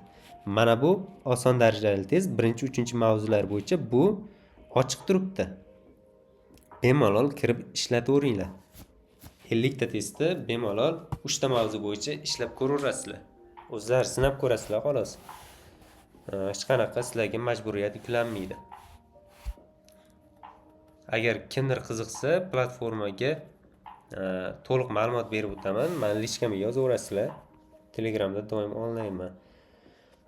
Mana bu oson darajali test, birinchi, uchinchi mavzular bo'yicha bu ochiq turibdi. Bemalol kirib ishlataveringlar. 50 ta testni bemalol 3 ta mavzu bo'yicha ishlab ko'raverasizlar. O'zlari sinab ko'rasizlar xolos. Hech qanaqa sizlarga majburiyat yuklanmaydi. Agar kimdir qiziqsa, platformaga to'liq ma'lumot berib o'taman. Meni lichkamga yozaverasizlar. Telegramda doim onlaynman.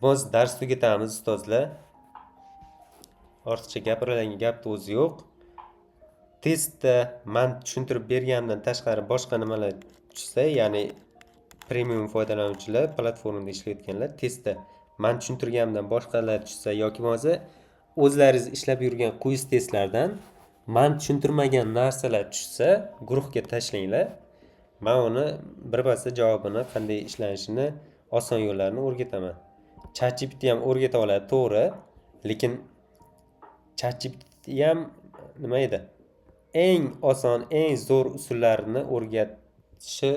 Biz dars tugatamiz ustozlar. Ortiqcha gapiradigan gapni o'zi yo'q. Testda men tushuntirib berganimdan tashqari boshqa nimalar tushsa, ya'ni premium foydalanuvchilar, platformada ishlayotganlar testda men tushuntirganimdan boshqalar tushsa yoki bo'lmasa o'zlaringiz ishlab yurgan quiz testlardan men tushuntirmagan narsalar tushsa, guruhga tashlanglar. Men uni birpasda javobini, qanday ishlanishini, oson yo'llarini o'rgataman. ChatGPT ham o'rgata oladi, to'g'ri, lekin ChatGPT ham nima edi? Eng oson, eng zo'r usullarini o'rgatishi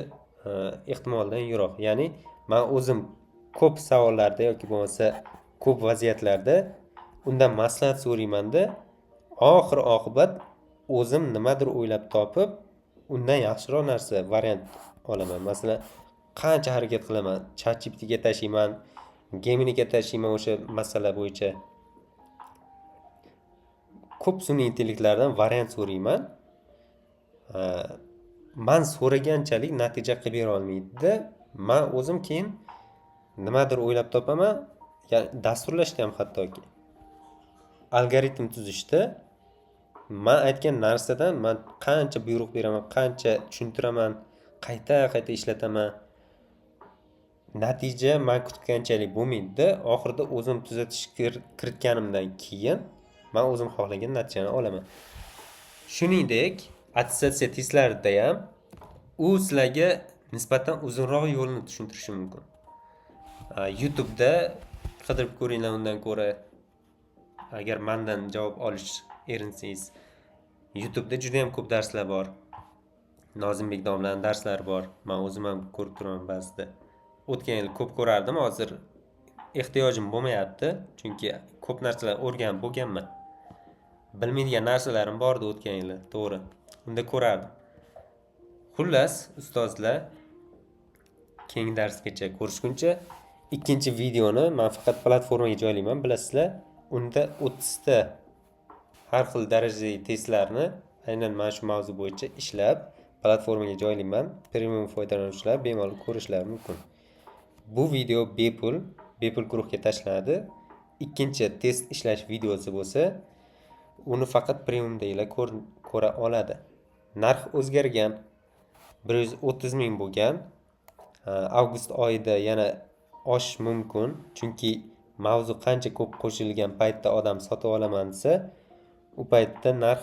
ehtimoldan yiroq. Ya'ni men o'zim ko'p savollarda yoki bo'lmasa ko'p vaziyatlarda undan maslahat so'rayman-da, oxir oqibat o'zim nimadir o'ylab topib, undan yaxshiroq narsa variant olaman. Masalan, qancha harakat qilaman, ChatGPTga tashlayman, Geminiga tashlayman o'sha masala bo'yicha. Ko'p sun'iy intellektlardan variant so'rayman. Men so'raganchalik natija qilib bera olmaydi-da. Men o'zim keyin nimadir o'ylab topaman, ya'ni dasturlashda ham hattoki. Algoritm tuzishda men aytgan narsadan men qancha buyruq beraman, qancha tushuntiraman, qayta-qayta ishlataman. Natija men kutganchalik bo'lmaydi-da. Oxirida o'zim tuzatish kiritganimdan keyin men o'zim xohlagan natijani olaman. Shuningdek, attestatsiya testlarida ham u sizlarga nisbatan uzunroq yo'lni tushuntirishi mumkin. YouTube'da qidirib ko'ringlar undan ko'ra. Agar mendan javob olish erinsangiz, YouTube'da juda ham ko'p darslar bor. Nozimbek domlaning darslari bor. Men o'zim ham ko'rib turaman ba'zida. O'tgan yil ko'p ko'rardim, hozir ehtiyojim bo'lmayapti, chunki ko'p narsalar o'rganib bo'lganman. Bilmaydigan narsalarim bor edi o'tgan yili, to'g'ri. Unda ko'rardim. Xullas, ustozlar, keyingi darsgacha ko'rishguncha, ikkinchi videoni men faqat platformaga joylayman, bilasizlar. Unda 30 ta har xil darajadagi testlarni aynan mana shu mavzu bo'yicha ishlab platformaga joylayman. Premium foydalanuvchilar bemalol ko'rishlari mumkin. Bu video bepul guruhga tashlanadi. Ikkinchi test ishlash videosi bo'lsa, uni faqat premiumdagilar ko'ra oladi. Narx o'zgargan. 130 ming bo'lgan. Avgust oyida yana oshish mumkin, chunki mavzu qancha ko'p qo'shilgan paytda odam sotib olaman desa, u paytda narx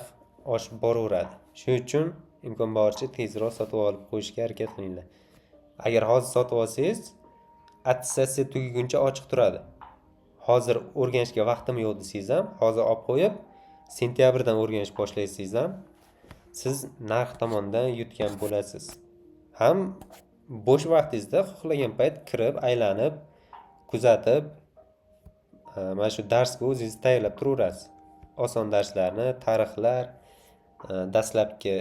oshib boraveradi. Shuning uchun imkon boricha tezroq sotib olib qo'yishga harakat qilinglar. Agar hozir sotib olsangiz, attestatsiya tugaguncha ochiq turadi. Hozir o'rganishga vaqtim yo'q desangiz ham, hozir olib qo'yib, sentyabrdan o'rganish boshlaysiz ham, siz narx tomonidan yutgan bo'lasiz. Ham bo'sh vaqtingizda xohlagan payt kirib, aylanib, kuzatib, mana shu darsga o'zingiz tayyorlab turaverasiz. Oson darslarni, tarixlar, dastlabki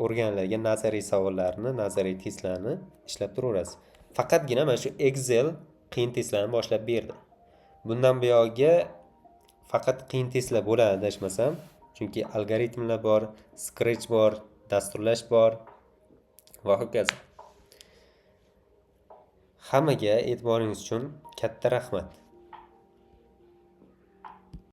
o'rganiladigan nazariy savollarni, nazariy testlarni ishlab turaverasiz. Faqatgina mana shu Excel qiyin testlarni boshlab berdi. Bundan buyog'iga faqat qiyin testlar bo'ladi adashmasam, chunki algoritmlar bor, Scratch bor, dasturlash bor va hokazo. Hammaga e'tiboringiz uchun katta rahmat.